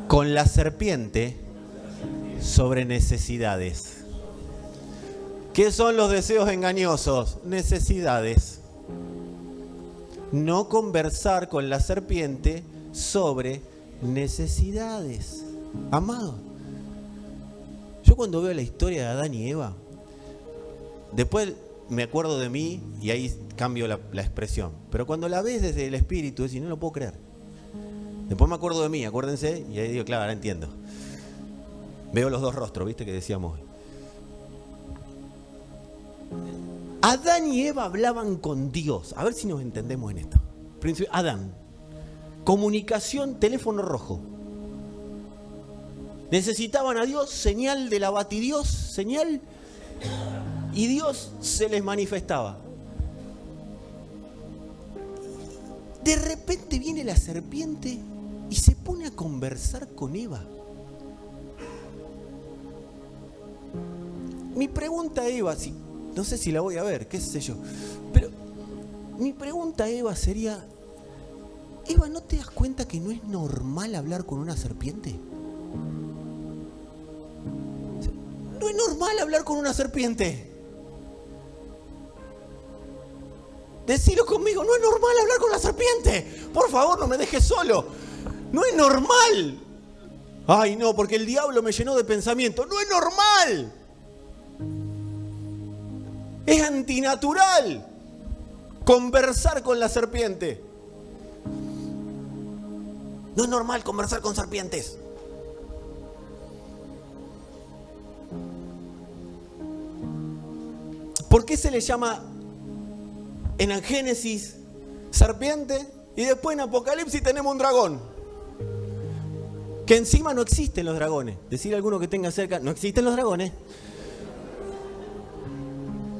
con la serpiente sobre necesidades. ¿Qué son los deseos engañosos? Necesidades. No conversar con la serpiente sobre necesidades. Amado, yo cuando veo la historia de Adán y Eva, después me acuerdo de mí y ahí cambio la expresión. Pero cuando la ves desde el espíritu, es decir, no lo puedo creer. Después me acuerdo de mí, acuérdense, y ahí digo, claro, ahora entiendo. Veo los dos rostros, ¿viste? Que decíamos. Adán y Eva hablaban con Dios. A ver si nos entendemos en esto. Adán, comunicación, teléfono rojo. Necesitaban a Dios, señal del abatidios, señal, y Dios se les manifestaba. De repente viene la serpiente y se pone a conversar con Eva. Mi pregunta a Eva, no sé si la voy a ver, qué sé yo, pero mi pregunta a Eva sería, Eva, ¿no te das cuenta que no es normal hablar con una serpiente? No es normal hablar con una serpiente. Decilo conmigo, no es normal hablar con la serpiente. Por favor, no me dejes solo. No es normal. Ay, no, porque el diablo me llenó de pensamiento. No es normal. Es antinatural conversar con la serpiente. No es normal conversar con serpientes. ¿Por qué se le llama en el Génesis serpiente y después en Apocalipsis tenemos un dragón? Que encima no existen los dragones. Decir a alguno que tenga cerca, no existen los dragones.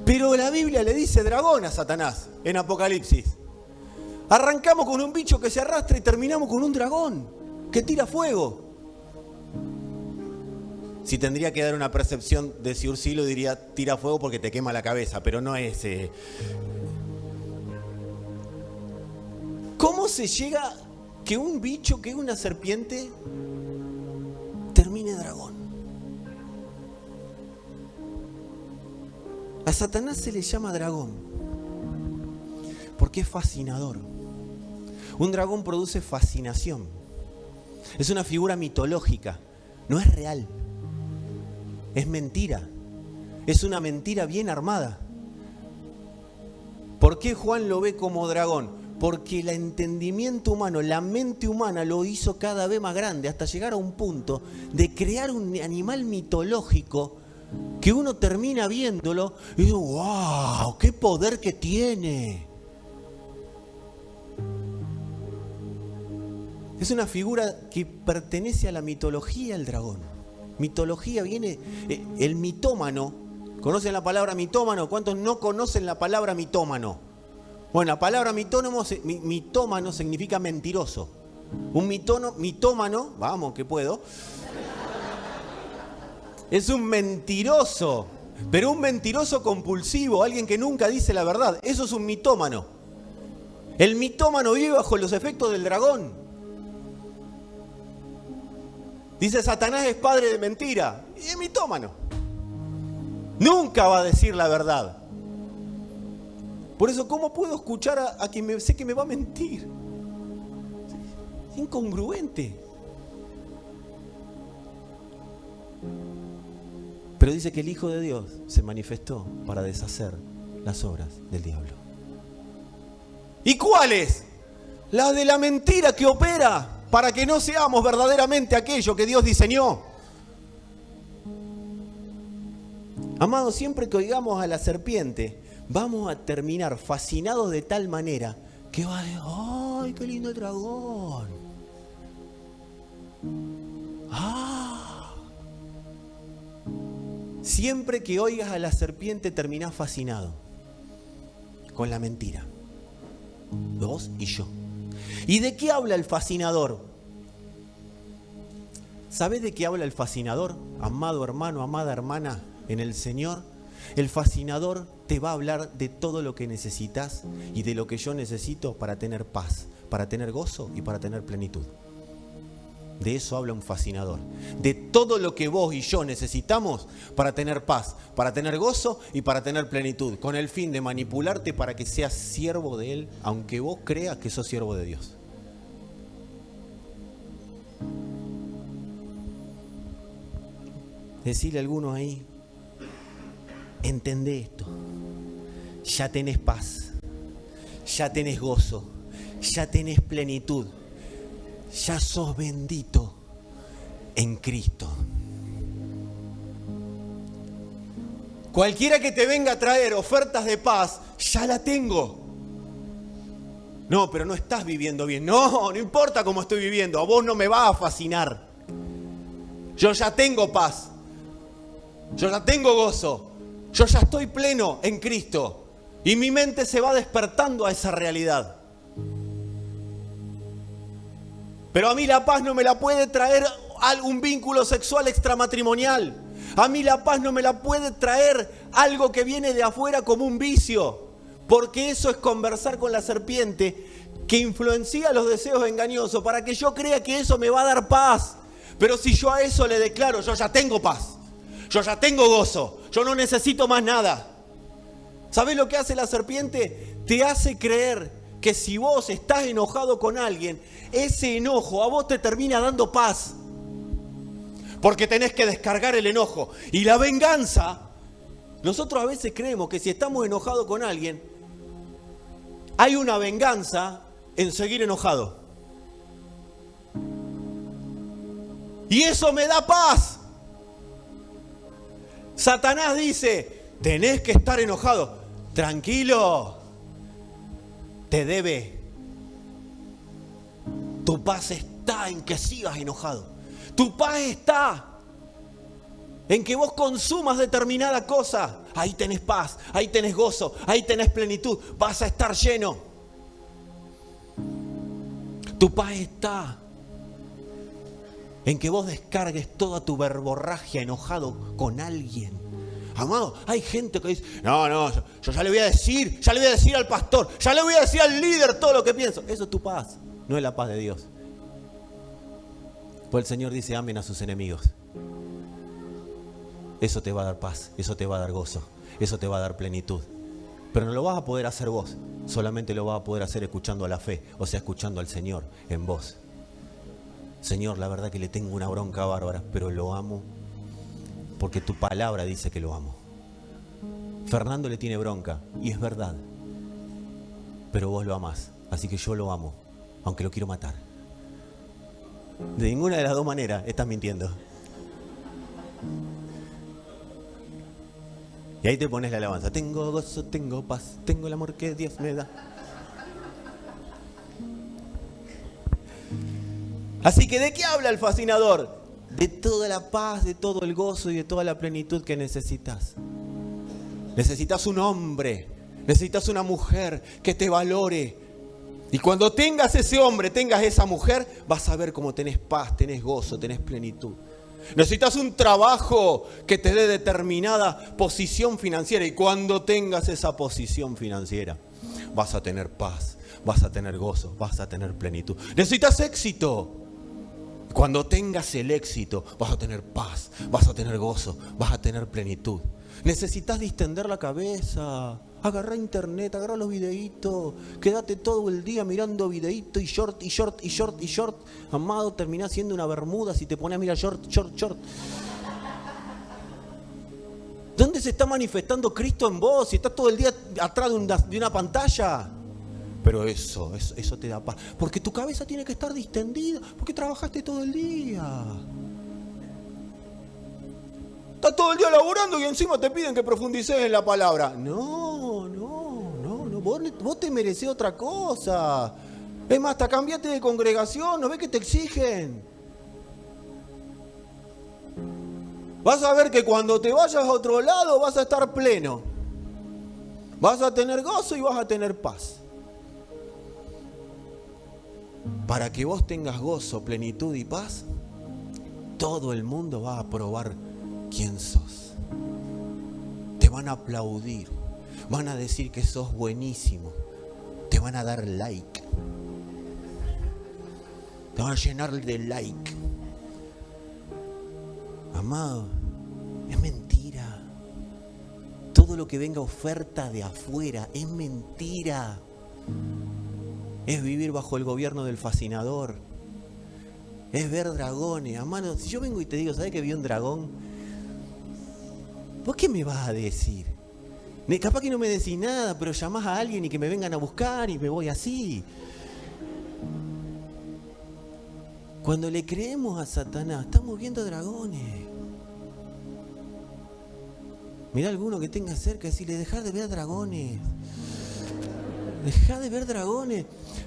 Pero la Biblia le dice dragón a Satanás en Apocalipsis. Arrancamos con un bicho que se arrastra y terminamos con un dragón que tira fuego. Si tendría que dar una percepción de Ciurcilo, diría tira fuego porque te quema la cabeza, pero no es... ¿Cómo se llega que un bicho, que una serpiente, termine dragón? A Satanás se le llama dragón porque es fascinador. Un dragón produce fascinación. Es una figura mitológica, no es real. Es mentira. Es una mentira bien armada. ¿Por qué Juan lo ve como dragón? Porque el entendimiento humano, la mente humana lo hizo cada vez más grande hasta llegar a un punto de crear un animal mitológico que uno termina viéndolo y dice, ¡wow! ¡Qué poder que tiene! Es una figura que pertenece a la mitología del dragón. Mitología viene, el mitómano, ¿conocen la palabra mitómano? ¿Cuántos no conocen la palabra mitómano? Bueno, la palabra mitómano significa mentiroso. Un mitómano, vamos que puedo, es un mentiroso, pero un mentiroso compulsivo, alguien que nunca dice la verdad. Eso es un mitómano. El mitómano vive bajo los efectos del dragón. Dice Satanás es padre de mentira y es mitómano. Nunca va a decir la verdad. Por eso, ¿cómo puedo escuchar a quien sé que me va a mentir? Es incongruente. Pero dice que el Hijo de Dios se manifestó para deshacer las obras del diablo. ¿Y cuáles? Las de la mentira que opera para que no seamos verdaderamente aquello que Dios diseñó. Amados, siempre que oigamos a la serpiente, vamos a terminar fascinados de tal manera que va a decir, ¡ay, qué lindo el dragón! ¡Ah! Siempre que oigas a la serpiente terminás fascinado con la mentira. Vos y yo. ¿Y de qué habla el fascinador? ¿Sabés de qué habla el fascinador? Amado hermano, amada hermana en el Señor. El fascinador te va a hablar de todo lo que necesitas y de lo que yo necesito para tener paz, para tener gozo y para tener plenitud. De eso habla un fascinador. De todo lo que vos y yo necesitamos para tener paz, para tener gozo y para tener plenitud. Con el fin de manipularte para que seas siervo de Él, aunque vos creas que sos siervo de Dios. Decirle a algunos ahí, entendé esto. Ya tenés paz, ya tenés gozo, ya tenés plenitud. Ya sos bendito en Cristo. Cualquiera que te venga a traer ofertas de paz, ya la tengo. No, pero no estás viviendo bien. No, no importa cómo estoy viviendo, a vos no me va a fascinar. Yo ya tengo paz. Yo ya tengo gozo. Yo ya estoy pleno en Cristo. Y mi mente se va despertando a esa realidad. Pero a mí la paz no me la puede traer algún vínculo sexual extramatrimonial. A mí la paz no me la puede traer algo que viene de afuera como un vicio. Porque eso es conversar con la serpiente que influencia los deseos engañosos para que yo crea que eso me va a dar paz. Pero si yo a eso le declaro, yo ya tengo paz. Yo ya tengo gozo. Yo no necesito más nada. ¿Sabés lo que hace la serpiente? Te hace creer que si vos estás enojado con alguien, ese enojo a vos te termina dando paz. porque tenés que descargar el enojo. Y la venganza, nosotros a veces creemos que si estamos enojados con alguien, hay una venganza en seguir enojado. Y eso me da paz. Satanás dice, tenés que estar enojado. Tranquilo, te debe. Tu paz está en que sigas enojado. Tu paz está en que vos consumas determinada cosa. Ahí tenés paz, ahí tenés gozo, ahí tenés plenitud. Vas a estar lleno. Tu paz está en que vos descargues toda tu verborragia enojado con alguien. Amado, hay gente que dice, no, yo ya le voy a decir al pastor, ya le voy a decir al líder todo lo que pienso. Eso es tu paz, no es la paz de Dios. Pues el Señor dice, amen a sus enemigos. Eso te va a dar paz, eso te va a dar gozo, eso te va a dar plenitud. Pero no lo vas a poder hacer vos, solamente lo vas a poder hacer escuchando a la fe, o sea, escuchando al Señor en vos. Señor, la verdad que le tengo una bronca bárbara, pero lo amo porque tu palabra dice que lo amo. Fernando le tiene bronca, y es verdad, pero vos lo amás, así que yo lo amo, aunque lo quiero matar. De ninguna de las dos maneras estás mintiendo. Y ahí te pones la alabanza. Tengo gozo, tengo paz, tengo el amor que Dios me da. Así que, ¿de qué habla el fascinador? De toda la paz, de todo el gozo y de toda la plenitud que necesitas. Necesitas un hombre, necesitas una mujer que te valore. Y cuando tengas ese hombre, tengas esa mujer, vas a ver cómo tenés paz, tenés gozo, tenés plenitud. Necesitas un trabajo que te dé determinada posición financiera. Y cuando tengas esa posición financiera, vas a tener paz, vas a tener gozo, vas a tener plenitud. Necesitas éxito. Cuando tengas el éxito, vas a tener paz, vas a tener gozo, vas a tener plenitud. Necesitas distender la cabeza. Agarrá internet, agarrá los videitos, quédate todo el día mirando videitos y short, y short, y short, y short. Amado, terminás siendo una bermuda si te pones a mirar short, short, short. ¿Dónde se está manifestando Cristo en vos? Si estás todo el día atrás de una pantalla. Pero eso te da paz. Porque tu cabeza tiene que estar distendida, porque trabajaste todo el día. Estás todo el día laburando y encima te piden que profundices en la palabra. No. Vos te merecés otra cosa. Es más, hasta cambiaste de congregación. ¿No ves que te exigen? Vas a ver que cuando te vayas a otro lado vas a estar pleno. Vas a tener gozo y vas a tener paz. Para que vos tengas gozo, plenitud y paz, todo el mundo va a probar quién sos. Te van a aplaudir, van a decir que sos buenísimo, te van a dar like, te van a llenar de like. Amado, es mentira. Todo lo que venga oferta de afuera es mentira. Es vivir bajo el gobierno del fascinador. Es ver dragones. Amado, si yo vengo y te digo, ¿sabes que vi un dragón? ¿Vos qué me vas a decir? Capaz que no me decís nada, pero llamás a alguien y que me vengan a buscar y me voy así. Cuando le creemos a Satanás, estamos viendo dragones. Mirá alguno que tenga cerca y decirle, dejá de ver dragones. Dejá de ver dragones.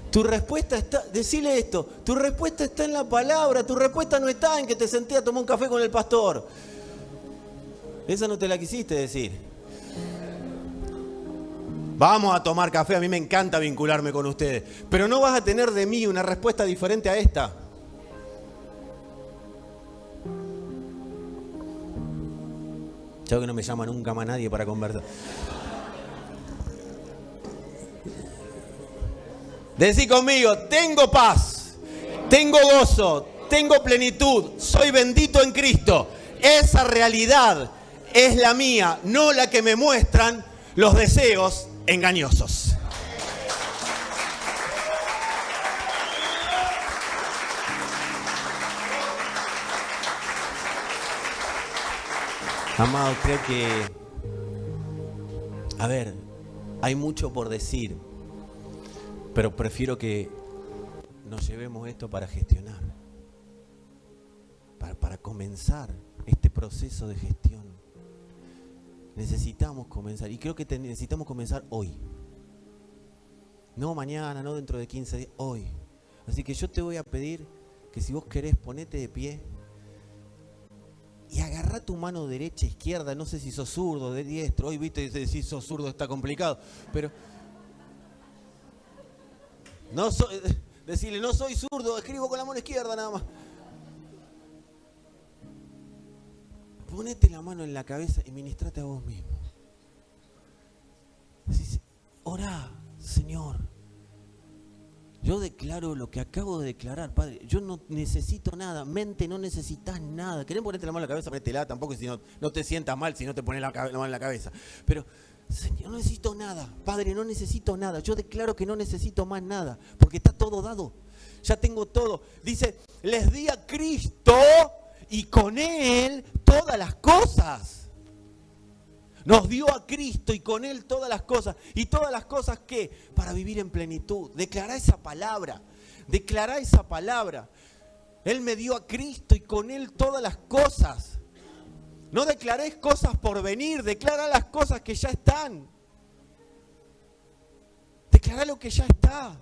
Tu respuesta está, decile esto, tu respuesta está en la palabra, tu respuesta no está en que te senté a tomar un café con el pastor. Esa no te la quisiste decir. Vamos a tomar café, a mí me encanta vincularme con ustedes, pero no vas a tener de mí una respuesta diferente a esta. Yo que no me llama nunca más nadie para conversar. Decí conmigo, tengo paz, tengo gozo, tengo plenitud, soy bendito en Cristo. Esa realidad es la mía, no la que me muestran los deseos engañosos. Amado, creo que, hay mucho por decir, pero prefiero que nos llevemos esto para gestionar, para comenzar este proceso de gestión. Necesitamos comenzar, y creo que necesitamos comenzar hoy. No mañana, no dentro de 15 días, hoy. Así que yo te voy a pedir que si vos querés, ponete de pie y agarrá tu mano derecha, izquierda, no sé si sos zurdo, de diestro. Hoy, viste, si sos zurdo está complicado, pero no decirle, no soy zurdo, escribo con la mano izquierda nada más. Ponete la mano en la cabeza y ministrate a vos mismo. Orá, Señor, yo declaro lo que acabo de declarar, Padre. Yo no necesito nada, mente, no necesitas nada. ¿Querés ponerte la mano en la cabeza? Métela, tampoco, si no te sientas mal si no te pones la mano en la cabeza. Pero, Señor, no necesito nada, Padre, no necesito nada. Yo declaro que no necesito más nada, porque está todo dado. Ya tengo todo. Dice, les di a Cristo y con Él todas las cosas. Nos dio a Cristo y con Él todas las cosas. ¿Y todas las cosas qué? Para vivir en plenitud. Declará esa palabra. Declará esa palabra. Él me dio a Cristo y con Él todas las cosas. No declaréis cosas por venir. Declará las cosas que ya están. Declará lo que ya está.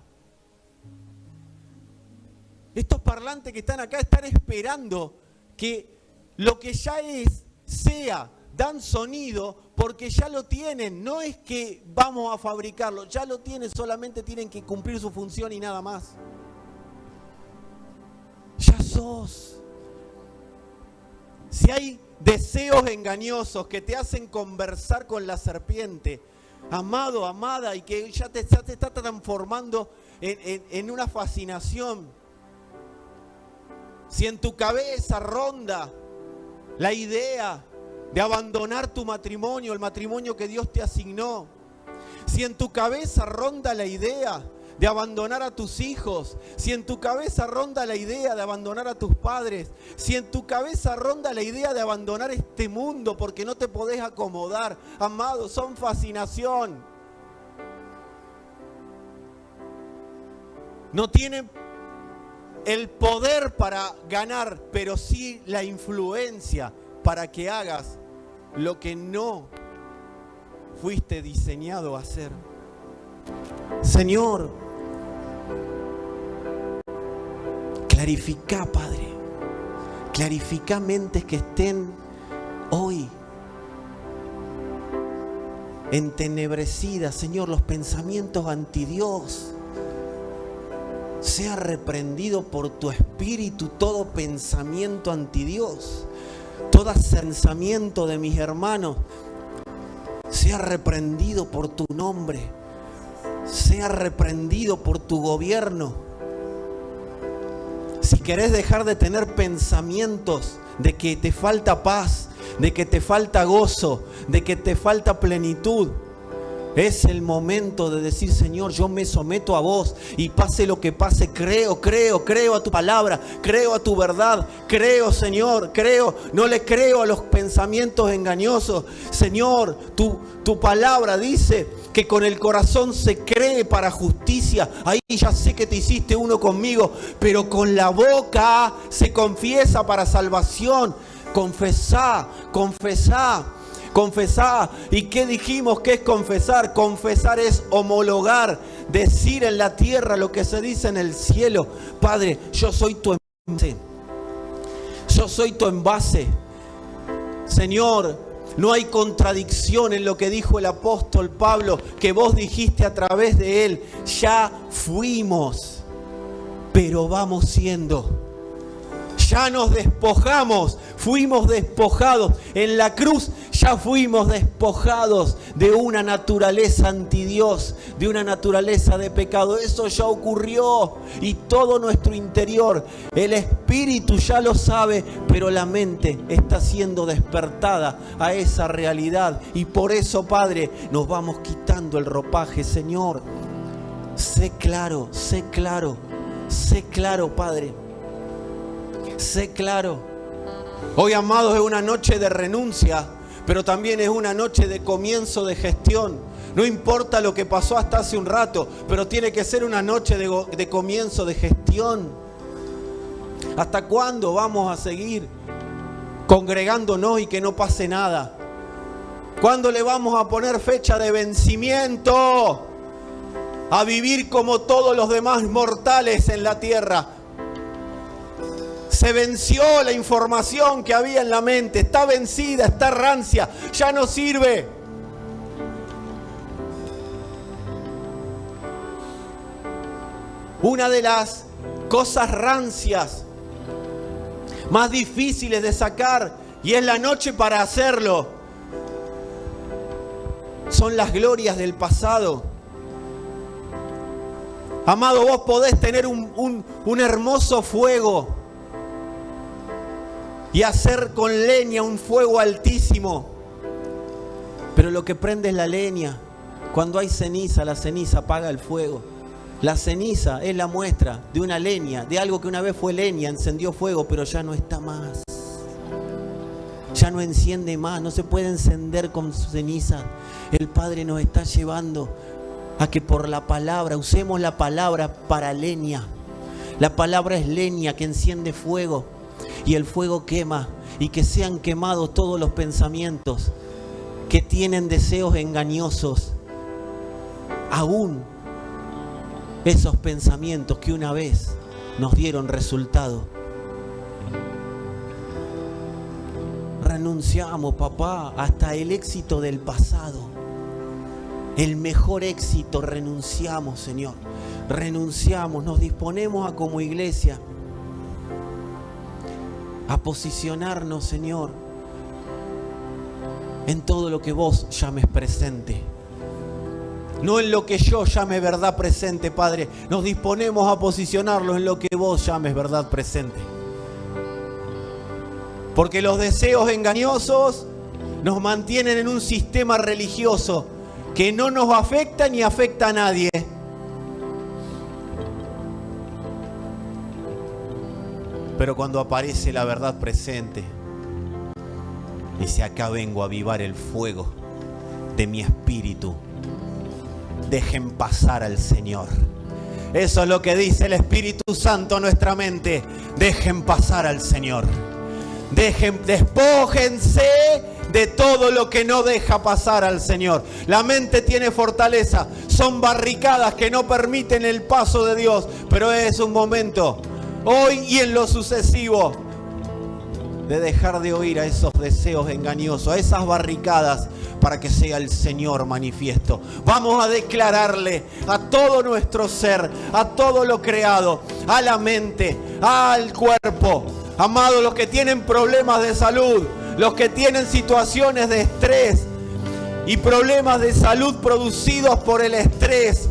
Estos parlantes que están acá están esperando que lo que ya es, sea, dan sonido porque ya lo tienen. No es que vamos a fabricarlo, ya lo tienen, solamente tienen que cumplir su función y nada más. Ya sos. Si hay deseos engañosos que te hacen conversar con la serpiente, amado, amada, y que ya te está transformando en una fascinación. Si en tu cabeza ronda la idea de abandonar tu matrimonio, el matrimonio que Dios te asignó. Si en tu cabeza ronda la idea de abandonar a tus hijos, si en tu cabeza ronda la idea de abandonar a tus padres, si en tu cabeza ronda la idea de abandonar este mundo porque no te podés acomodar, amado, son fascinación. No tienen el poder para ganar, pero sí la influencia para que hagas lo que no fuiste diseñado a hacer. Señor, clarifica, Padre, clarifica mentes que estén hoy entenebrecidas, Señor, los pensamientos anti Dios. Sea reprendido por tu espíritu todo pensamiento anti Dios. Todo pensamiento de mis hermanos sea reprendido por tu nombre. Sea reprendido por tu gobierno. Si querés dejar de tener pensamientos de que te falta paz, de que te falta gozo, de que te falta plenitud, es el momento de decir, Señor, yo me someto a vos y pase lo que pase, creo a tu palabra, creo a tu verdad, creo, Señor, creo, no le creo a los pensamientos engañosos. Señor, tu palabra dice que con el corazón se cree para justicia. Ahí ya sé que te hiciste uno conmigo, pero con la boca se confiesa para salvación. Confesá. Confesar. ¿Y qué dijimos que es confesar? Confesar es homologar, decir en la tierra lo que se dice en el cielo. Padre, yo soy tu envase. Yo soy tu envase. Señor, no hay contradicción en lo que dijo el apóstol Pablo, que vos dijiste a través de él. Ya fuimos, pero vamos siendo. Ya nos despojamos, fuimos despojados. En la cruz ya fuimos despojados de una naturaleza anti Dios, de una naturaleza de pecado. Eso ya ocurrió y todo nuestro interior, el espíritu ya lo sabe, pero la mente está siendo despertada a esa realidad. Y por eso, Padre, nos vamos quitando el ropaje, Señor. Sé claro, Padre. Sé claro. Hoy, amados, es una noche de renuncia. pero también es una noche de comienzo de gestión. No importa lo que pasó hasta hace un rato, pero tiene que ser una noche de comienzo de gestión. ¿Hasta cuándo vamos a seguir congregándonos y que no pase nada? ¿Cuándo le vamos a poner fecha de vencimiento a vivir como todos los demás mortales en la tierra? Se venció la información que había en la mente, está vencida, está rancia, ya no sirve. Una de las cosas rancias más difíciles de sacar, y es la noche para hacerlo, son las glorias del pasado. Amado, vos podés tener un hermoso fuego y hacer con leña un fuego altísimo, pero lo que prende es la leña. Cuando hay ceniza, la ceniza apaga el fuego. La ceniza es la muestra de una leña, de algo que una vez fue leña, encendió fuego, pero ya no está más. Ya no enciende más, no se puede encender con ceniza. El Padre nos está llevando a que por la palabra, usemos la palabra para leña. La palabra es leña que enciende fuego y el fuego quema, y que sean quemados todos los pensamientos que tienen deseos engañosos. Aún esos pensamientos que una vez nos dieron resultado. Renunciamos, papá, hasta el éxito del pasado. El mejor éxito renunciamos, Señor. Renunciamos, nos disponemos a, como iglesia, a posicionarnos, Señor, en todo lo que vos llames presente. No en lo que yo llame verdad presente, Padre. Nos disponemos a posicionarlo en lo que vos llames verdad presente. Porque los deseos engañosos nos mantienen en un sistema religioso que no nos afecta ni afecta a nadie. Pero cuando aparece la verdad presente, dice: acá vengo a avivar el fuego de mi espíritu. Dejen pasar al Señor. Eso es lo que dice el Espíritu Santo a nuestra mente. Dejen pasar al Señor. Despójense de todo lo que no deja pasar al Señor. La mente tiene fortaleza. Son barricadas que no permiten el paso de Dios. Pero es un momento, hoy y en lo sucesivo, de dejar de oír a esos deseos engañosos, a esas barricadas, para que sea el Señor manifiesto. Vamos a declararle a todo nuestro ser, a todo lo creado, a la mente, al cuerpo. Amados, los que tienen problemas de salud, los que tienen situaciones de estrés y problemas de salud producidos por el estrés.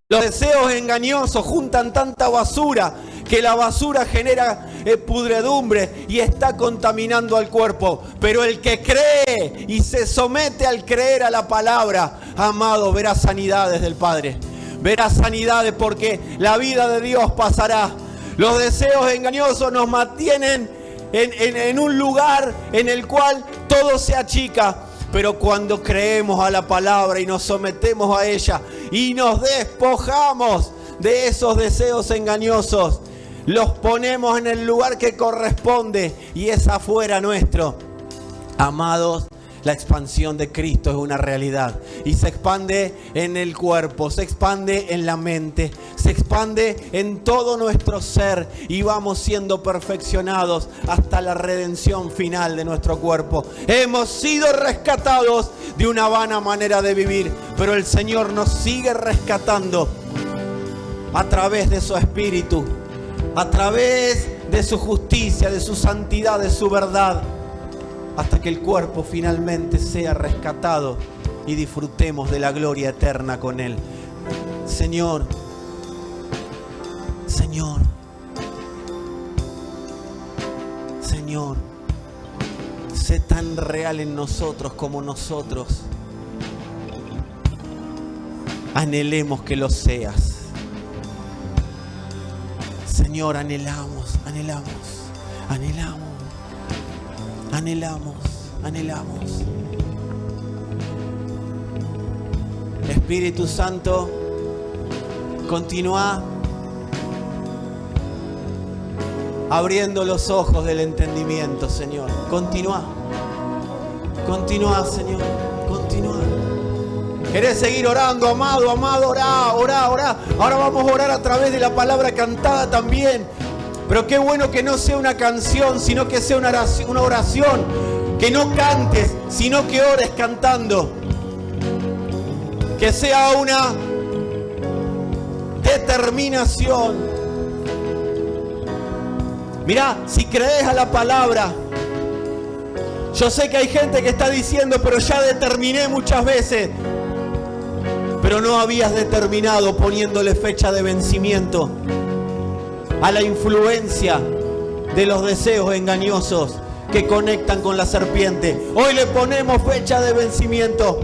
Los deseos engañosos juntan tanta basura que la basura genera pudredumbre y está contaminando al cuerpo. Pero el que cree y se somete al creer a la palabra, amado, verá sanidades del Padre. Verá sanidades, porque la vida de Dios pasará. Los deseos engañosos nos mantienen en un lugar en el cual todo se achica. Pero cuando creemos a la palabra y nos sometemos a ella y nos despojamos de esos deseos engañosos, los ponemos en el lugar que corresponde y es afuera nuestro. Amados, la expansión de Cristo es una realidad y se expande en el cuerpo, se expande en la mente, se expande en todo nuestro ser y vamos siendo perfeccionados hasta la redención final de nuestro cuerpo. Hemos sido rescatados de una vana manera de vivir, pero el Señor nos sigue rescatando a través de su Espíritu, a través de su justicia, de su santidad, de su verdad, hasta que el cuerpo finalmente sea rescatado y disfrutemos de la gloria eterna con Él. Señor, Señor, Señor, sé tan real en nosotros como nosotros anhelemos que lo seas. Señor, anhelamos. anhelamos. Espíritu Santo, continúa abriendo los ojos del entendimiento, Señor. Continúa, Señor, continúa. ¿Querés seguir orando, amado, orá? Ahora vamos a orar a través de la palabra cantada también. Pero qué bueno que no sea una canción, sino que sea una oración. Que no cantes, sino que ores cantando. Que sea una determinación. Mirá, si crees a la palabra, yo sé que hay gente que está diciendo, pero ya determiné muchas veces. Pero no habías determinado poniéndole fecha de vencimiento a la influencia de los deseos engañosos que conectan con la serpiente. Hoy le ponemos fecha de vencimiento.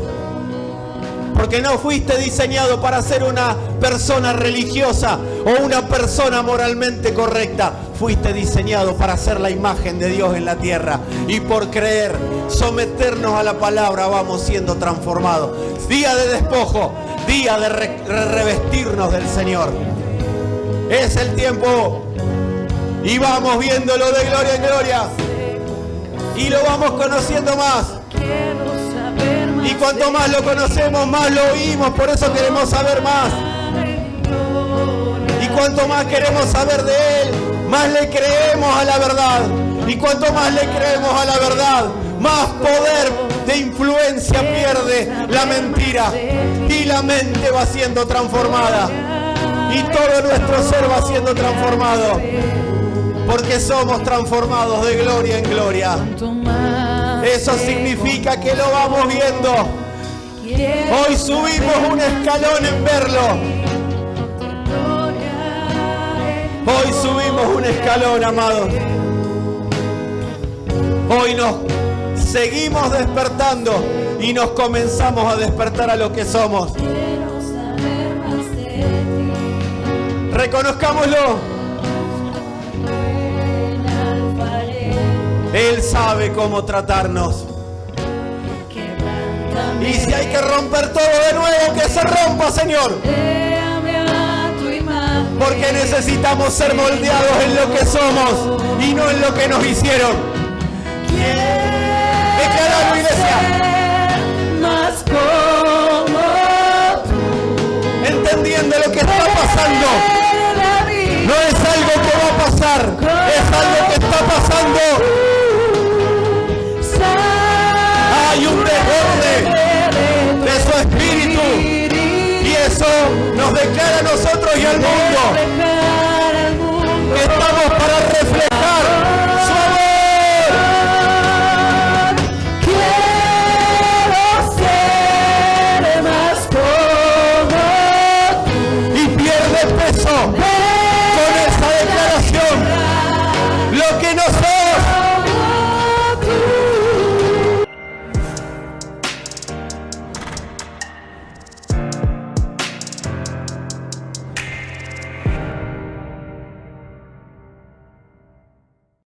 Porque no fuiste diseñado para ser una persona religiosa o una persona moralmente correcta. Fuiste diseñado para ser la imagen de Dios en la tierra. Y por creer, someternos a la palabra, vamos siendo transformados. Día de despojo, día de revestirnos del Señor. Es el tiempo. Y vamos viéndolo de gloria en gloria. Y lo vamos conociendo más. Y cuanto más lo conocemos, más lo oímos. Por eso queremos saber más. Y cuanto más queremos saber de Él, más le creemos a la verdad. Y cuanto más le creemos a la verdad, más poder de influencia pierde la mentira. Y la mente va siendo transformada. Y todo nuestro ser va siendo transformado. Porque somos transformados de gloria en gloria. Eso significa que lo vamos viendo. Hoy subimos un escalón en verlo. Hoy subimos un escalón, amados. Hoy nos seguimos despertando y nos comenzamos a despertar a lo que somos. Reconozcámoslo. Él sabe cómo tratarnos. Y si hay que romper todo de nuevo, que se rompa, Señor. Porque necesitamos ser moldeados en lo que somos y no en lo que nos hicieron. Declaralo, iglesia. Entendiendo lo que está pasando. No es algo que va a pasar, es algo que está pasando. Hay un desborde de su espíritu y eso nos declara a nosotros y al mundo